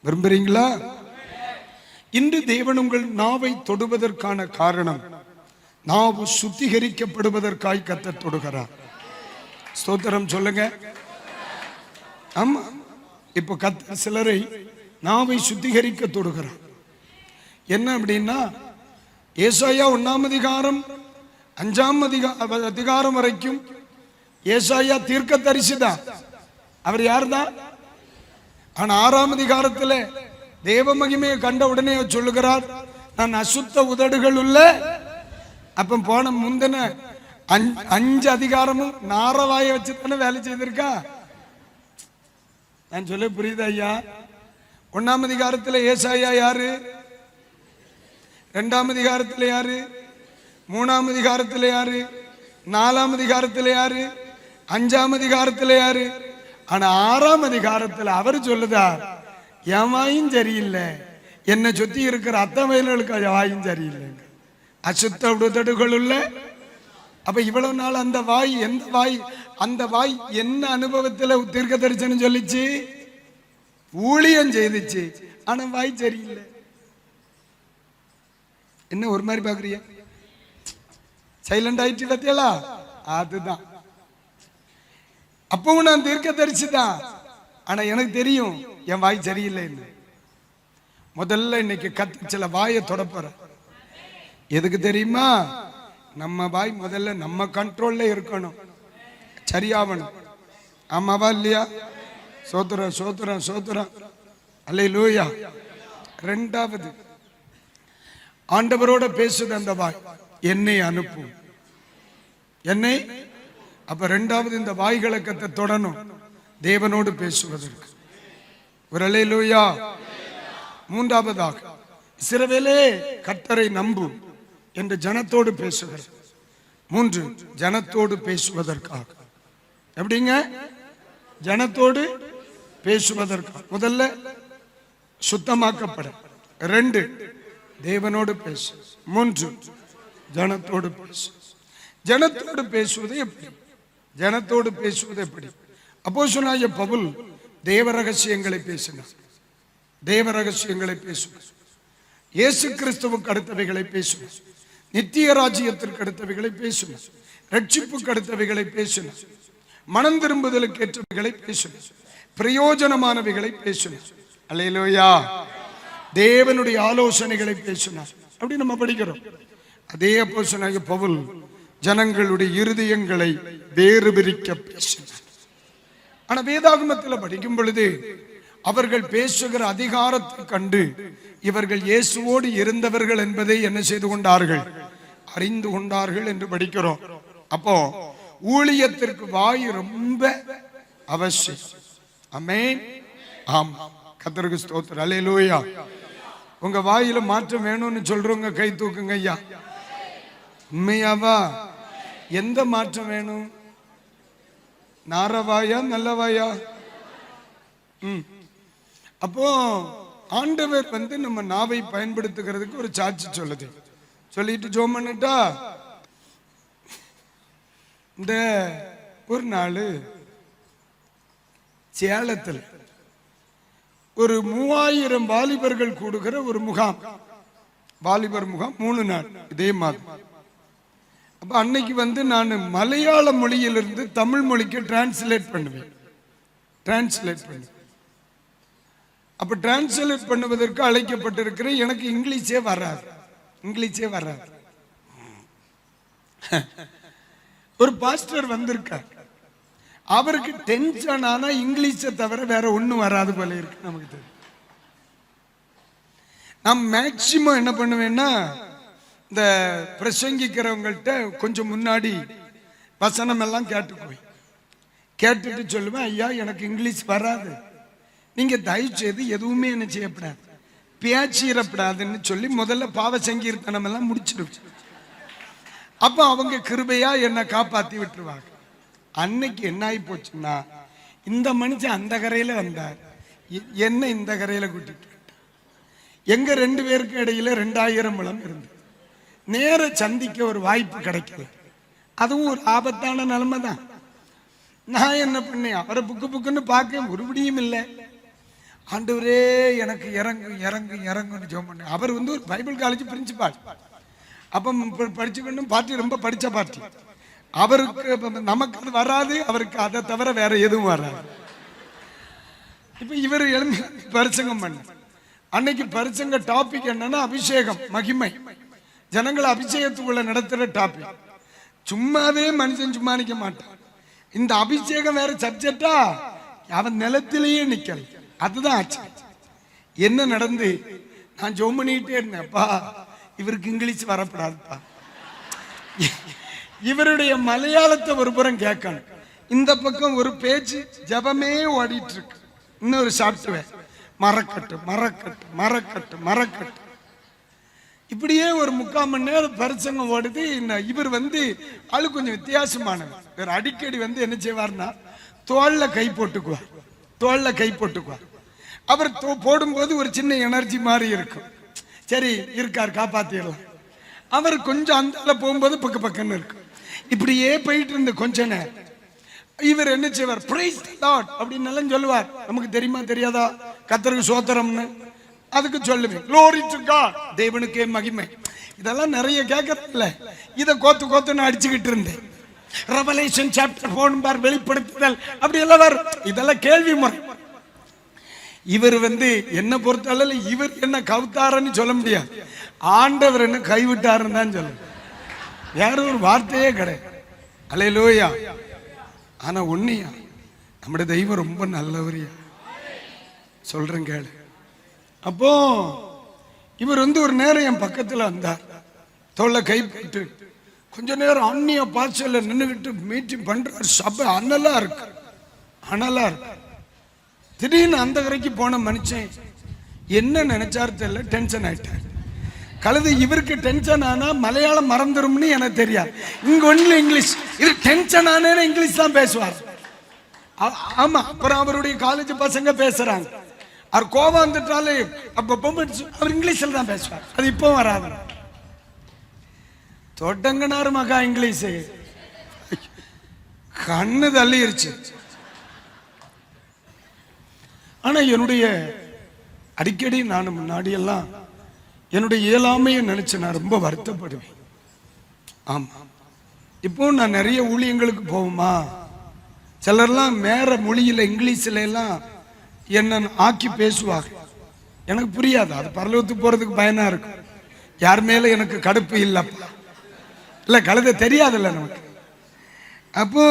விரும்புறீங்களா? இன்று தேவன் உங்கள் நாவை தொடுவதற்கான காரணம், நாவு சுத்திகரிக்கப்படுவதற்காய் கர்த்தர் தொடுகிறார். ஸ்தோத்திரம் சொல்லுங்க. ஆமா, இப்ப கர்த்தர் சிலரை நாவை சுத்திகரிக்க தொடுகிறார். என்ன அப்படின்னா, ஏசாயா 1ஆம் அதிகாரம் 5ஆம் அதிகாரம் வரைக்கும் ஏசாயா தீர்க்கதரிசிதான். அவர் யார் தான்? ஆனா 6ஆம் அதிகாரத்தில் தேவ மகிமையை கண்ட உடனே சொல்லுகிறார், நான் அசுத்த உதடுகள் உள்ள. அப்ப போன முந்தின 5 அதிகாரமும் நாரவாயை வச்சு தானே வேலை செய்திருக்கா. நான் சொல்ல புரியுது ஐயா? 1ஆம் அதிகாரத்தில் ஏசாயா யாரு? 2ஆம் அதிகாரத்தில் யாரு? 3ஆம் அதிகாரத்தில் யாரு? 4ஆம் அதிகாரத்தில் யாரு? 5ஆம் அதிகாரத்தில் யாரு? ஆனா 6ஆம் அதிகாரத்தில் அவர் சொல்லுதார், என் வாயும் சரியில்லை, என்னை சுத்தி இருக்கிற அத்தமையிலுக்கு வாயும் சரியில்லை, அசுத்த உதடுகள் உள்ள. அப்ப இவ்வளவு நாள் அந்த வாய் எந்த வாய்? அந்த வாய் என்ன அனுபவத்தில் தீர்க்க தரிசனம் சொல்லிச்சு? ஊழியம் செய்துச்சு, ஆனா வாய் சரியில்லை. என்ன ஒரு மாதிரி பாக்குறீங்க? சைலண்ட் ஆயிட்டு பத்தியலா? அதுதான். அப்பவும் நான் தீர்க்க தரிசிதான், ஆனா எனக்கு தெரியும் என் வாய் சரியில்லைன்னு. முதல்ல இன்னைக்கு சில வாயை தொடப்பற. எதுக்கு தெரியுமா? நம்ம வாய் முதல்ல நம்ம கண்ட்ரோல்ல இருக்கணும், சரியாவணும். ஆமாவா இல்லையா? சோத்திரம் சோத்திரம் சோத்திரம், அல்லேலூயா. இரண்டாவது, ஆண்டவரோட பேசுது அந்த வாய், என்னை அனுப்பும், என்னை. அப்ப இரண்டாவது இந்த வாய்களை கர்த்தர் தொடணும், தேவனோடு பேசுவதற்கு. ஒரு அல்லேலூயா. மூன்றாவதாக, இஸ்ரவேலே கர்த்தரை நம்பு என்று ஜனத்தோடு பேசுகிறது. 3, ஜனத்தோடு பேசுவதற்காக. எப்படிங்க? ஜனத்தோடு பேசுவதற்காக. முதல்ல சுத்தமாக்கப்பட, 2 தேவனோடு பேசு, 3 ஜனத்தோடு பேசு. ஜனத்தோடு பேசுவது எப்படி? ஜனத்தோடு பேசுவது எப்படி? அப்போஸ்தலனாகிய பவுல் தேவ ரகசியங்களை பேசினார். தேவ ரகசியங்களை பேசுவார். இயேசு கிறிஸ்துவுக்கு அடுத்தவைகளை பேசுவார். நித்திய ராஜ்யத்திற்கு அடுத்தவைகளை பேசுவார். ரட்சிப்புக்கு அடுத்தவைகளை பேசுவார். மனம் திரும்புதலுக்கு ஏற்றவைகளை பேசுவார். பிரயோஜனமானவைகளை பேசுவார். அல்லேலூயா. தேவனுடைய ஆலோசனைகளை பேசினார். அப்படி நம்ம படிக்கிறோம். அதே அப்போஸ்தலனாகிய பவுல் ஜனங்களுடைய இருதயங்களை வேறு பிரிக்க பேசினார். ஆனா வேதாகமத்தில் படிக்கும் பொழுது அவர்கள் பேசுகிற அதிகாரத்தை கண்டு இவர்கள் இயேசுவோடு இருந்தவர்கள் என்பதை என்ன செய்து கொண்டார்கள்? அறிந்து கொண்டார்கள் என்று படிக்கிறோம். அப்போ ஊழியத்திற்கு வாய் ரொம்ப அவசியம். ஆமென். ஆமா, கர்த்தருக்கு ஸ்தோத்திரம். அல்லேலூயா. உங்க வாயில மாற்றம் வேணும்னு சொல்றவங்க கை தூக்குங்க ஐயா. உண்மையாவா? எந்த மாற்றம் வேணும்? நாரவாயா நல்லவாயா? அப்போ ஆண்டவர் நம்ம நாவை பயன்படுத்துகிறதுக்கு ஒரு சாட்சி சொல்லுது. சொல்லிட்டு ஜோம் பண்ணிட்டா. இந்த ஒரு நாள் சேலத்தில் ஒரு 3000 வாலிபர்கள் கூடுகிற ஒரு முகாம், வாலிபர் முகாம் 3 நாள் இதே மாதிரி. அப்ப அன்னைக்கு நான் மலையாள மொழியிலிருந்து தமிழ் மொழிக்கு டிரான்ஸ்லேட் பண்ணுவேன். அப்ப டிரான்ஸ்லேட் பண்ணுவதற்கு அழைக்கப்பட்டிருக்கிறேன். எனக்கு இங்கிலீஷே வராது. ஒரு பாஸ்டர் வந்திருக்கார். அவருக்கு டென்ஷன் ஆனா இங்கிலீஷை தவிர வேற ஒண்ணும் வராது போல இருக்கு. நமக்கு தெரியும். நான் மேக்சிமம் என்ன பண்ணுவேன்னா, இந்த பிரசங்கிக்கிறவங்கள்ட்ட கொஞ்சம் முன்னாடி வசனம் எல்லாம் கேட்டுட்டு சொல்லுவேன், ஐயா எனக்கு இங்கிலீஷ் வராது, நீங்க தயவு செய்து எதுவுமே என்ன செய்யப்படாது, பேச்சிடப்படாதுன்னு சொல்லி முதல்ல பாவ சங்கீர்த்தனம் எல்லாம் முடிச்சிருவேன். அப்ப அவங்க கிருபையா என்னை காப்பாத்தி விட்டுருவாங்க. அன்னைக்கு என்ன ஆகி போச்சுன்னா, இந்த மனுஷன் அந்த கரையில வந்தார், என்ன இந்த கரையில கூட்டிட்டு எங்க 2 பேருக்கு இடையில 2000 முழம் இருந்தது. நேர சந்திக்க ஒரு வாய்ப்பு கிடைக்கல. அதுவும் ஒரு ஆபத்தான நிலைமை தான். நான் என்ன பண்ணேன், அவரை புக்குன்னு பார்க்க ஒருபடியும் இல்லை. ஆண்டவரே எனக்கு இறங்கு இறங்கு இறங்குன்னு ஜெபம் பண்ணேன். அவர் வந்து ஒரு பைபிள் காலேஜ் பிரின்சிபால். அப்போ படிச்சுக்கணும், பார்ட்டி ரொம்ப படித்த பார்ட்டி. அவருக்கு நமக்கு அது வராது, அவருக்கு அதை தவிர வேற எதுவும் வராது. இப்போ இவர் எழுந்து பரிசங்கம் பண்ண அன்னைக்கு பரிசங்க டாபிக் என்னன்னா அபிஷேகம், மகிமை, ஜனங்களை அபிஷேகத்துக்குள்ள நடத்துற டாபிக். சும்மாவே மனுஷன் சும்மா நிற்க மாட்டான். இந்த அபிஷேகம் வேற சப்ஜெக்டா, அவன் நிலத்திலேயே நிக்கல. அதுதான் ஆச்சு. என்ன நடந்து நான் ஜெபம் பண்ணிக்கிட்டே இருந்தேன்ப்பா, இவருக்கு இங்கிலீஷ் வரப்படாதுப்பா, இவருடைய மலையாளத்தை ஒரு புறம் கேட்கணும், இந்த பக்கம் ஒரு பேச்சு ஜபமே ஓடிட்டு இருக்கு, இன்னொரு சாப்ட்வேர் மரக்கட்டு மரக்கட்டு மரக்கட்டு மரக்கட்டு. இப்படியே ஒரு 3/4 மணி நேரம் பரிசங்கம் ஓடுது. இவர் வந்து ஆளு கொஞ்சம் வித்தியாசமானவர். இவர் அடிக்கடி வந்து என்ன செய்வார்னா தோல்ல கை போட்டுக்குவார், தோல்ல கை போட்டுக்குவார். அவர் போடும்போது ஒரு சின்ன எனர்ஜி மாதிரி இருக்கும். சரி இருக்கார் காப்பாத்திடலாம். அவர் கொஞ்சம் அந்த போகும்போது பக்க பக்கன்னு இருக்கும். இப்படியே போயிட்டு இருந்த கொஞ்ச நேரம் இவர் என்ன செய்வார், பிரைஸ் தி லார்ட் அப்படின்னு எல்லாம் சொல்லுவார். நமக்கு தெரியுமா தெரியாதா, கர்த்தருக்கு ஸ்தோத்திரம்னு அதுக்கு சொல்லுவேன், glory to God, தேவனுக்கே மகிமை. இதெல்லாம் நிறைய கேட்கறதில்ல, இதை கோத்து கோத்து நான் அடிச்சுக்கிட்டு இருந்தேன். ரெவலேஷன் சாப்டர் 4 வெளிப்படுத்துதல் அப்படி எல்லாம் வரும். இதெல்லாம் கேள்வி முறை. இவர் வந்து என்ன பொறுத்தளவு இவர் என்ன கவுத்தாரன்னு சொல்ல முடியாது, ஆண்டவர் என்ன கைவிட்டாருன்னு தான் சொல்ல, வேற ஒரு வார்த்தையே கிடையாது. அல்லேலூயா. ஆனா உண்மையா நம்முடைய தெய்வம் ரொம்ப நல்லவரியா சொல்றேன் கேளு. அப்போ இவர் வந்து ஒரு நேரம் என் பக்கத்துல வந்தார், தோல்ல கை போட்டு கொஞ்ச நேரம் அந்நிய பாய்ச்சல நின்றுகிட்டு மீட்டிங் பண்றாரு. சபை அனலா இருக்கு, அனலா இருக்கு. திடீர்னு அந்த கரைக்கு போன மனுஷன் என்ன நினைச்சாரு தெரியல, டென்ஷன் ஆயிட்டார். கழுது இவருக்கு டென்ஷன் ஆனா மலையாளம் மறந்துரும்னு எனக்கு தெரியாது, இங்க ஒன்றும் இங்கிலீஷ். இது டென்ஷன் ஆனா இங்கிலீஷ் தான் பேசுவார். ஆமா, அப்புறம் அவருடைய காலேஜ் பசங்க பேசுறாங்க. அவர் கோபம் வந்துட்டாலே அப்ப அவர் இங்கிலீஷ்ல தான் பேசுவார். அது இப்போ வராது. தொடங்கினாரு மகா இங்கிலீஷ், கண்ணு தள்ளிருச்சு. ஆனா என்னுடைய அடிக்கடி நான் முன்னாடி எல்லாம் என்னுடைய இயலாமையை நினைச்சு நான் ரொம்ப வருத்தப்படுவேன். ஆமா, இப்போ நான் நிறைய ஊழியங்களுக்கு போவோமா, சிலர்லாம் வேற மொழியில இங்கிலீஷ்ல எல்லாம் என்ன ஆக்கி பேசுவாங்க. எனக்கு புரியாது, அது பரலோகத்துக்கு போறதுக்கு பயனா இருக்கும். யார் மேல எனக்கு கடுப்பு இல்லப்பா, இல்ல கழுத தெரியாதுல்ல நமக்கு. அப்போ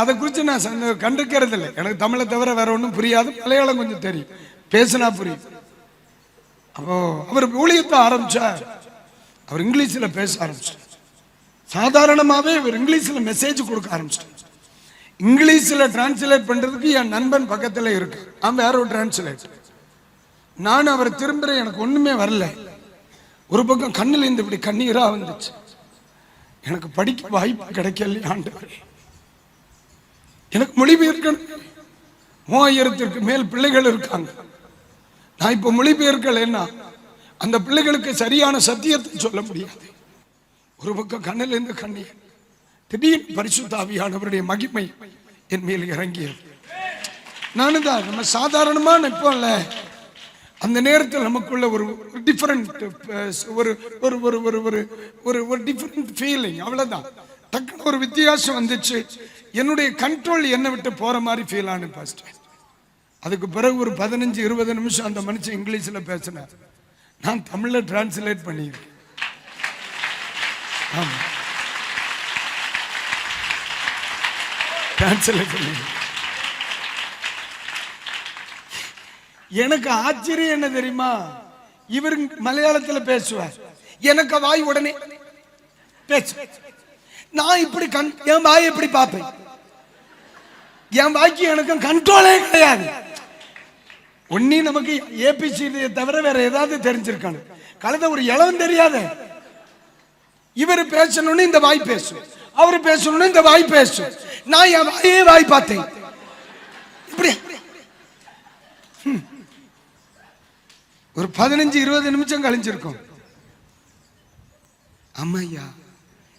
அதை குறித்து நான் கண்டுக்கிறது இல்லை. எனக்கு தமிழை தவிர வேற ஒன்றும் புரியாது, மலையாளம் கொஞ்சம் தெரியும், பேசினா புரியும். அப்போ அவர் ஊழியத்தை ஆரம்பிச்சார், அவர் இங்கிலீஷ்ல பேச ஆரம்பிச்சார். சாதாரணமாவே இவர் இங்கிலீஷ்ல மெசேஜ் கொடுக்க ஆரம்பிச்சார். இங்கிலீஷ்ல டிரான்ஸ்லேட் பண்றதுக்கு என் நண்பன் பக்கத்துல இருக்கு, அவன் வேற ஒரு டிரான்ஸ்லேட். நான் அவர் திரும்புறேன், எனக்கு ஒண்ணுமே வரல. ஒரு பக்கம் கண்ணுல இருந்து இப்படி கண்ணீரா வந்துச்சு. எனக்கு படிக்க வாய்ப்பு கிடைக்கல ஆண்டவரே, எனக்கு மொழிபெயர்க்கணும். 3000க்கு மேல் பிள்ளைகள் இருக்காங்க. நான் இப்ப மொழிபெயர்க்கலைன்னா அந்த பிள்ளைகளுக்கு சரியான சத்தியத்தை சொல்ல முடியாது. ஒரு பக்கம் கண்ணில் இருந்து கண்ணீர். திடீர்னு பரிசுத்த ஆவியானவருடைய மகிமை என் மேல் இறங்கியது. நானும் தான் நம்ம சாதாரணமா நிற்போம்ல, அந்த நேரத்தில் நமக்குள்ள ஒரு டிஃபரெண்ட் ஒரு ஒரு ஒரு ஒரு ஒரு ஒரு டிஃபரெண்ட் ஃபீலிங், அவ்வளவுதான். டக்குன்னு ஒரு வித்தியாசம் வந்துச்சு. என்னுடைய கண்ட்ரோல் என்னை விட்டு போற மாதிரி ஃபீல் ஆனு ஃபர்ஸ்ட். அதுக்கு பிறகு ஒரு 15-20 நிமிஷம் அந்த மனுஷன் இங்கிலீஷ்ல பேசினார், நான் தமிழ்ல டிரான்ஸ்லேட் பண்ணியிருக்கேன். ஆமா, டிரான்ஸ்லேட் பண்ணி. எனக்கு ஆச்சரியம் என்ன தெரியுமா, இவர் மலையாளத்தில் பேசுவார், எனக்கு வாய் உடனே பேசு. நான் இப்படி என் வாய் எப்படி பார்ப்பேன், என் வாய்க்கு எனக்கு கண்ட்ரோலே கிடையாது. ஒன்னி நமக்கு ஏபிசிடி தவிர வேற ஏதாவது தெரிஞ்சிருக்கணும். கலந்த ஒரு இளவும் தெரியாத இவர் பேசணும்னு இந்த வாய் பேசும், அவரு பேசணும்னு இந்த வாய் பேசும். நான் என் வாயே வாய் பார்த்தேன். இப்படி ஒரு 15-20 நிமிஷம் கழிஞ்சிருக்கும். அம்மையா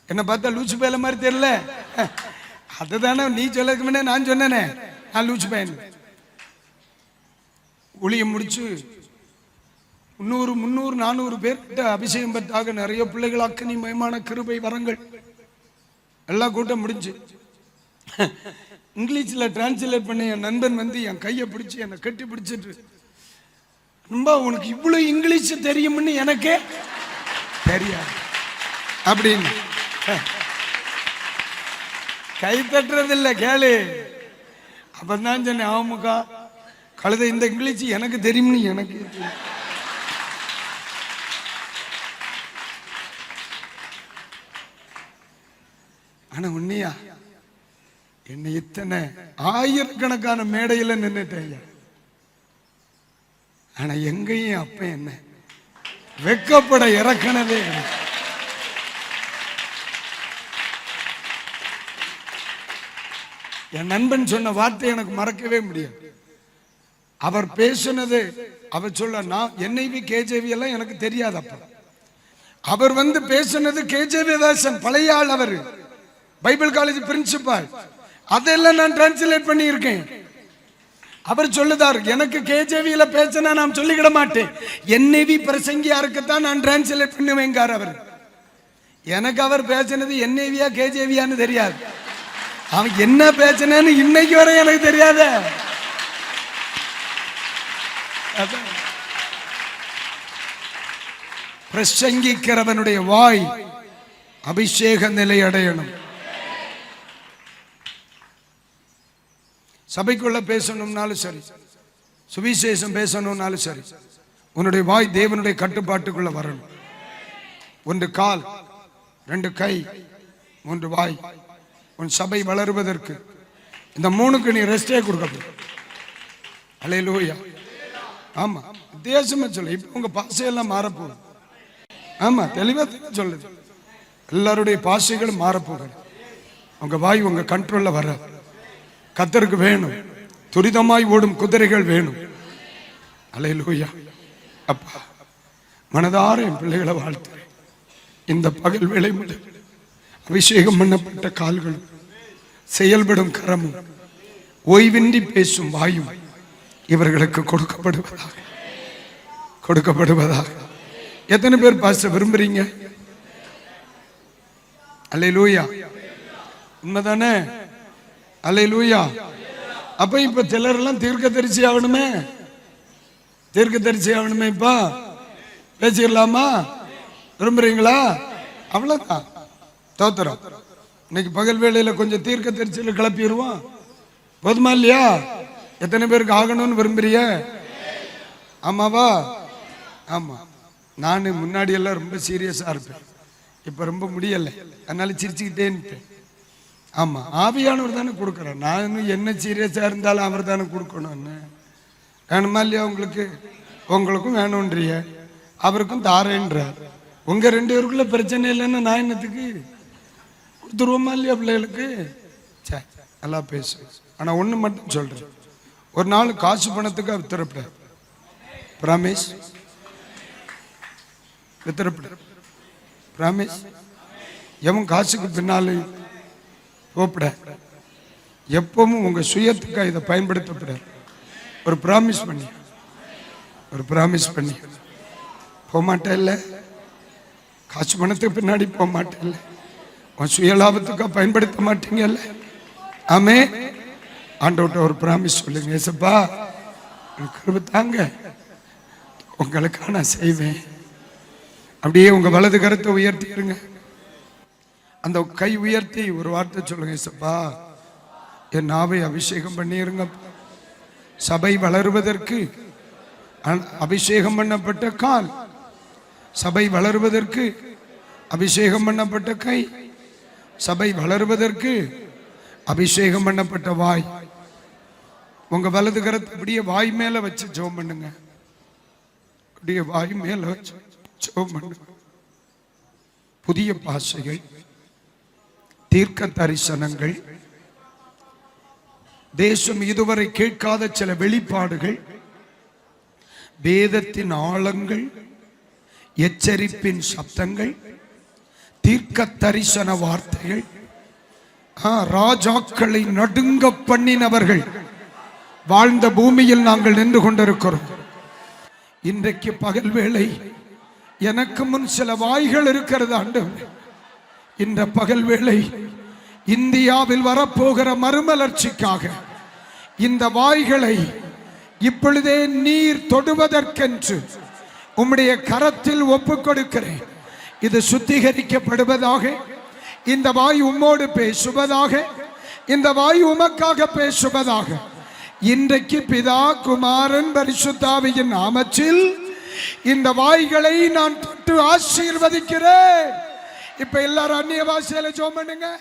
என்ன பார்த்தா லூச்சு பேல மாதிரி தெரியல, அதுதானே நீ சொல்லதுக்கு முன்னே நான் சொன்னேனே, நான் லூச்சு பையன். ஊழியம் முடிச்சு 300 400 பேர்கிட்ட அபிஷேகம் பெற்றாக நிறைய பிள்ளைகள் அக்கனி மயமான கிருபை வரங்கள் எல்லா கூட்டம் முடிஞ்சு இங்கிலீஷ்ல டிரான்ஸ்லேட் பண்ண என் நண்பன் வந்து என் கையை பிடிச்சி என்னை கட்டி பிடிச்சிட்டு, ரொம்ப உனக்கு இவ்வளவு இங்கிலீஷ் தெரியும்னு எனக்கே தெரியாது அப்படின்னு கை தட்டுறது இல்லை கேளு. அப்பதான் சொன்னேன், ஆமுக்கா கழுத இந்த இங்கிலீஷ் எனக்கு தெரியும்னு எனக்கு தெரியும். ஆனா உண்மையா என்னை இத்தனை ஆயிரக்கணக்கான மேடையில நின்னுட்டேன். ஆனா எங்கேயும் அப்ப என்ன வெக்கப்பட இறக்கணவே. என் நண்பன் சொன்ன வார்த்தை எனக்கு மறக்கவே முடியாது. அவர் பேசினது, அவர் சொல்ல, நான் NIV KJV எல்லாம் எனக்கு தெரியாது. அப்ப அவர் வந்து பேசினது KJV வேர்ஷன், பழைய ஆள். அவர் பைபிள் காலேஜ் பிரின்சிபால். அதெல்லாம் நான் டிரான்ஸ்லேட் பண்ணி இருக்கேன். அவர் சொல்லுதார், எனக்கு KJVல பேசினா நான் சொல்லிக்கிட மாட்டேன், NIV பிரசங்கியா இருக்கத்தான் நான் டிரான்ஸ்லேட் பண்ணுவேங்கார் அவர். எனக்கு அவர் பேசினது NIVயா KJVயான்னு தெரியாது. அவன் என்ன பேசினேன்னு இன்னைக்கு வரை எனக்கு தெரியாத. பிரசங்கிக்கிறவனுடைய வாய் அபிஷேக நிலை அடையணும். சபைக்குள்ள பேசணும்னாலும் சரி, சுவிசேஷம் பேசணும்னாலும் சரி, உன்னுடைய வாய் தேவனுடைய கட்டுப்பாட்டுக்குள்ள வரணும். 1 கால் 2 கை 3 வாய். உன் சபை வளருவதற்கு இந்த 3க்கு நீ ரெஸ்டே கொடுக்க. அல்லேலூயா. ஆமா, வித்தியாசமா சொல்ல. இப்ப உங்க பாசையெல்லாம் மாறப்போகுது. ஆமா, தெளிவா சொல்லுது. எல்லாருடைய பாசைகளும் மாறப்போகுது. உங்க வாய் உங்க கண்ட்ரோல்ல வர கர்த்தருக்கு வேணும். துரிதமாய் ஓடும் குதிரைகள் வேணும். அல்லேலூயா. அப்பா, மனதார என் பிள்ளைகளை வாழ்த்துறேன். இந்த பகல் வேளை முதல் அபிஷேகம் பண்ணப்பட்ட கால்களும் செயல்படும் கரமும் ஓய்வின்றி பேசும் வாயும் இவர்களுக்கு கொடுக்கப்படுவதாக, கொடுக்கப்படுவதாக. எத்தனை பேர் பாச விரும்புறீங்க? அல்லேலூயா. உண்மைதானே? அல்லேலூயா. அப்ப இப்ப சிலர் எல்லாம் தீர்க்கதரிசி ஆகணுமே, தீர்க்கதரிசி ஆகணுமே. இப்ப பேசிடலாமா? விரும்புறீங்களா? அவ்வளவுதான். தோத்திரம். இன்னைக்கு பகல் வேளையில கொஞ்சம் தீர்க்கதரிசியில கிளப்பிடுவோம். போதுமா இல்லையா? எத்தனை பேருக்கு ஆகணும்னு விரும்புறிய? ஆமாவா? ஆமா. நான் முன்னாடி எல்லாம் ரொம்ப சீரியஸா இருப்பேன். இப்ப ரொம்ப முடியல, அதனால சிரிச்சுக்கிட்டே இருப்பேன். ஆமா, ஆவியானவர் தானே கொடுக்குறேன். நான் என்ன சீரியஸா இருந்தாலும் அவர் தானே கொடுக்கணும்னு. வேணுமா இல்லையா? உங்களுக்கு உங்களுக்கும் வேணும்ன்றிய, அவருக்கும் தாரேன்றார். உங்க 2 பேருக்குள்ள பிரச்சனை இல்லைன்னு நான் என்னத்துக்கு கொடுத்துருவோமா இல்லையா பிள்ளைகளுக்கு? சரி, நல்லா பேசு. ஆனா ஒண்ணு மட்டும் சொல்றேன், ஒரு நாள் காசு பணத்துக்கு வித்திரப்பட பிராமிஸ், வித்திரப்பட பிராமிஸ். எவன் காசுக்கு பின்னாலே போப்பட, எப்பவும் உங்க சுயத்துக்கு இதை பயன்படுத்தப்பட ஒரு பிராமிஸ் பண்ணி, ஒரு பிராமிஸ் பண்ணி போகமாட்டேன். இல்லை, காசு பணத்துக்கு பின்னாடி போக மாட்டேன். இல்லை, உன் சுயலாபத்துக்கா பயன்படுத்த மாட்டீங்கல்ல. ஆமே. ஆண்டவர்கிட்ட ஒரு பிராமிஸ் சொல்லுங்க, ஏசப்பா கிருபை தாங்க, உங்களுக்காக நான் செய்வேன். அப்படியே உங்க வலது கரத்தை உயர்த்தி இருங்க. அந்த கை உயர்த்தி ஒரு வார்த்தை சொல்லுங்க, ஏசப்பா என் நாவை அபிஷேகம் பண்ணிருங்க. சபை வளருவதற்கு அபிஷேகம் பண்ணப்பட்ட கால், சபை வளருவதற்கு அபிஷேகம் பண்ணப்பட்ட கை, சபை வளருவதற்கு அபிஷேகம் பண்ணப்பட்ட வாய். உங்க வலது கரத்தை அப்படியே வாய் மேல வச்சு ஜெபம் பண்ணுங்க. அப்படியே வாய் மேல வச்சு ஜெபம் பண்ணுங்க. புதிய பாஷைகள், தீர்க்க தரிசனங்கள், தேசம் இதுவரை கேட்காத சில வெளிப்பாடுகள், வேதத்தின் ஆழங்கள், எச்சரிப்பின் சப்தங்கள், தீர்க்க தரிசன வார்த்தைகள், ராஜாக்களை நடுங்க பண்ணினவர்கள் வாழ்ந்த பூமியில் நாங்கள் நின்று கொண்டிருக்கிறோம். இன்றைக்கு பகல் வேளை எனக்கு முன் சில வாய்கள் இருக்கிறது ஆண்டவரே. இந்த பகல் வேளை இந்தியாவில் வரப்போகிற மறுமலர்ச்சிக்காக இந்த வாய்களை இப்பொழுதே நீர் தொடுவதற்கென்று உம்முடைய கரத்தில் ஒப்புக் கொடுக்கிறேன். இது சுத்திகரிக்கப்படுவதாக. இந்த வாய் உம்மோடு பேசுவதாக. இந்த வாய் உமக்காக பேசுவதாக. இன்றைக்கு பிதா குமாரன் பரிசுத்தாவியின் நாமத்தில் இந்த வாய்களை நான் தொட்டு ஆசீர்வதிக்கிறேன். இப்ப எல்லாரும் அந்நிய பாஷையில ஜெபம் பண்ணுங்க.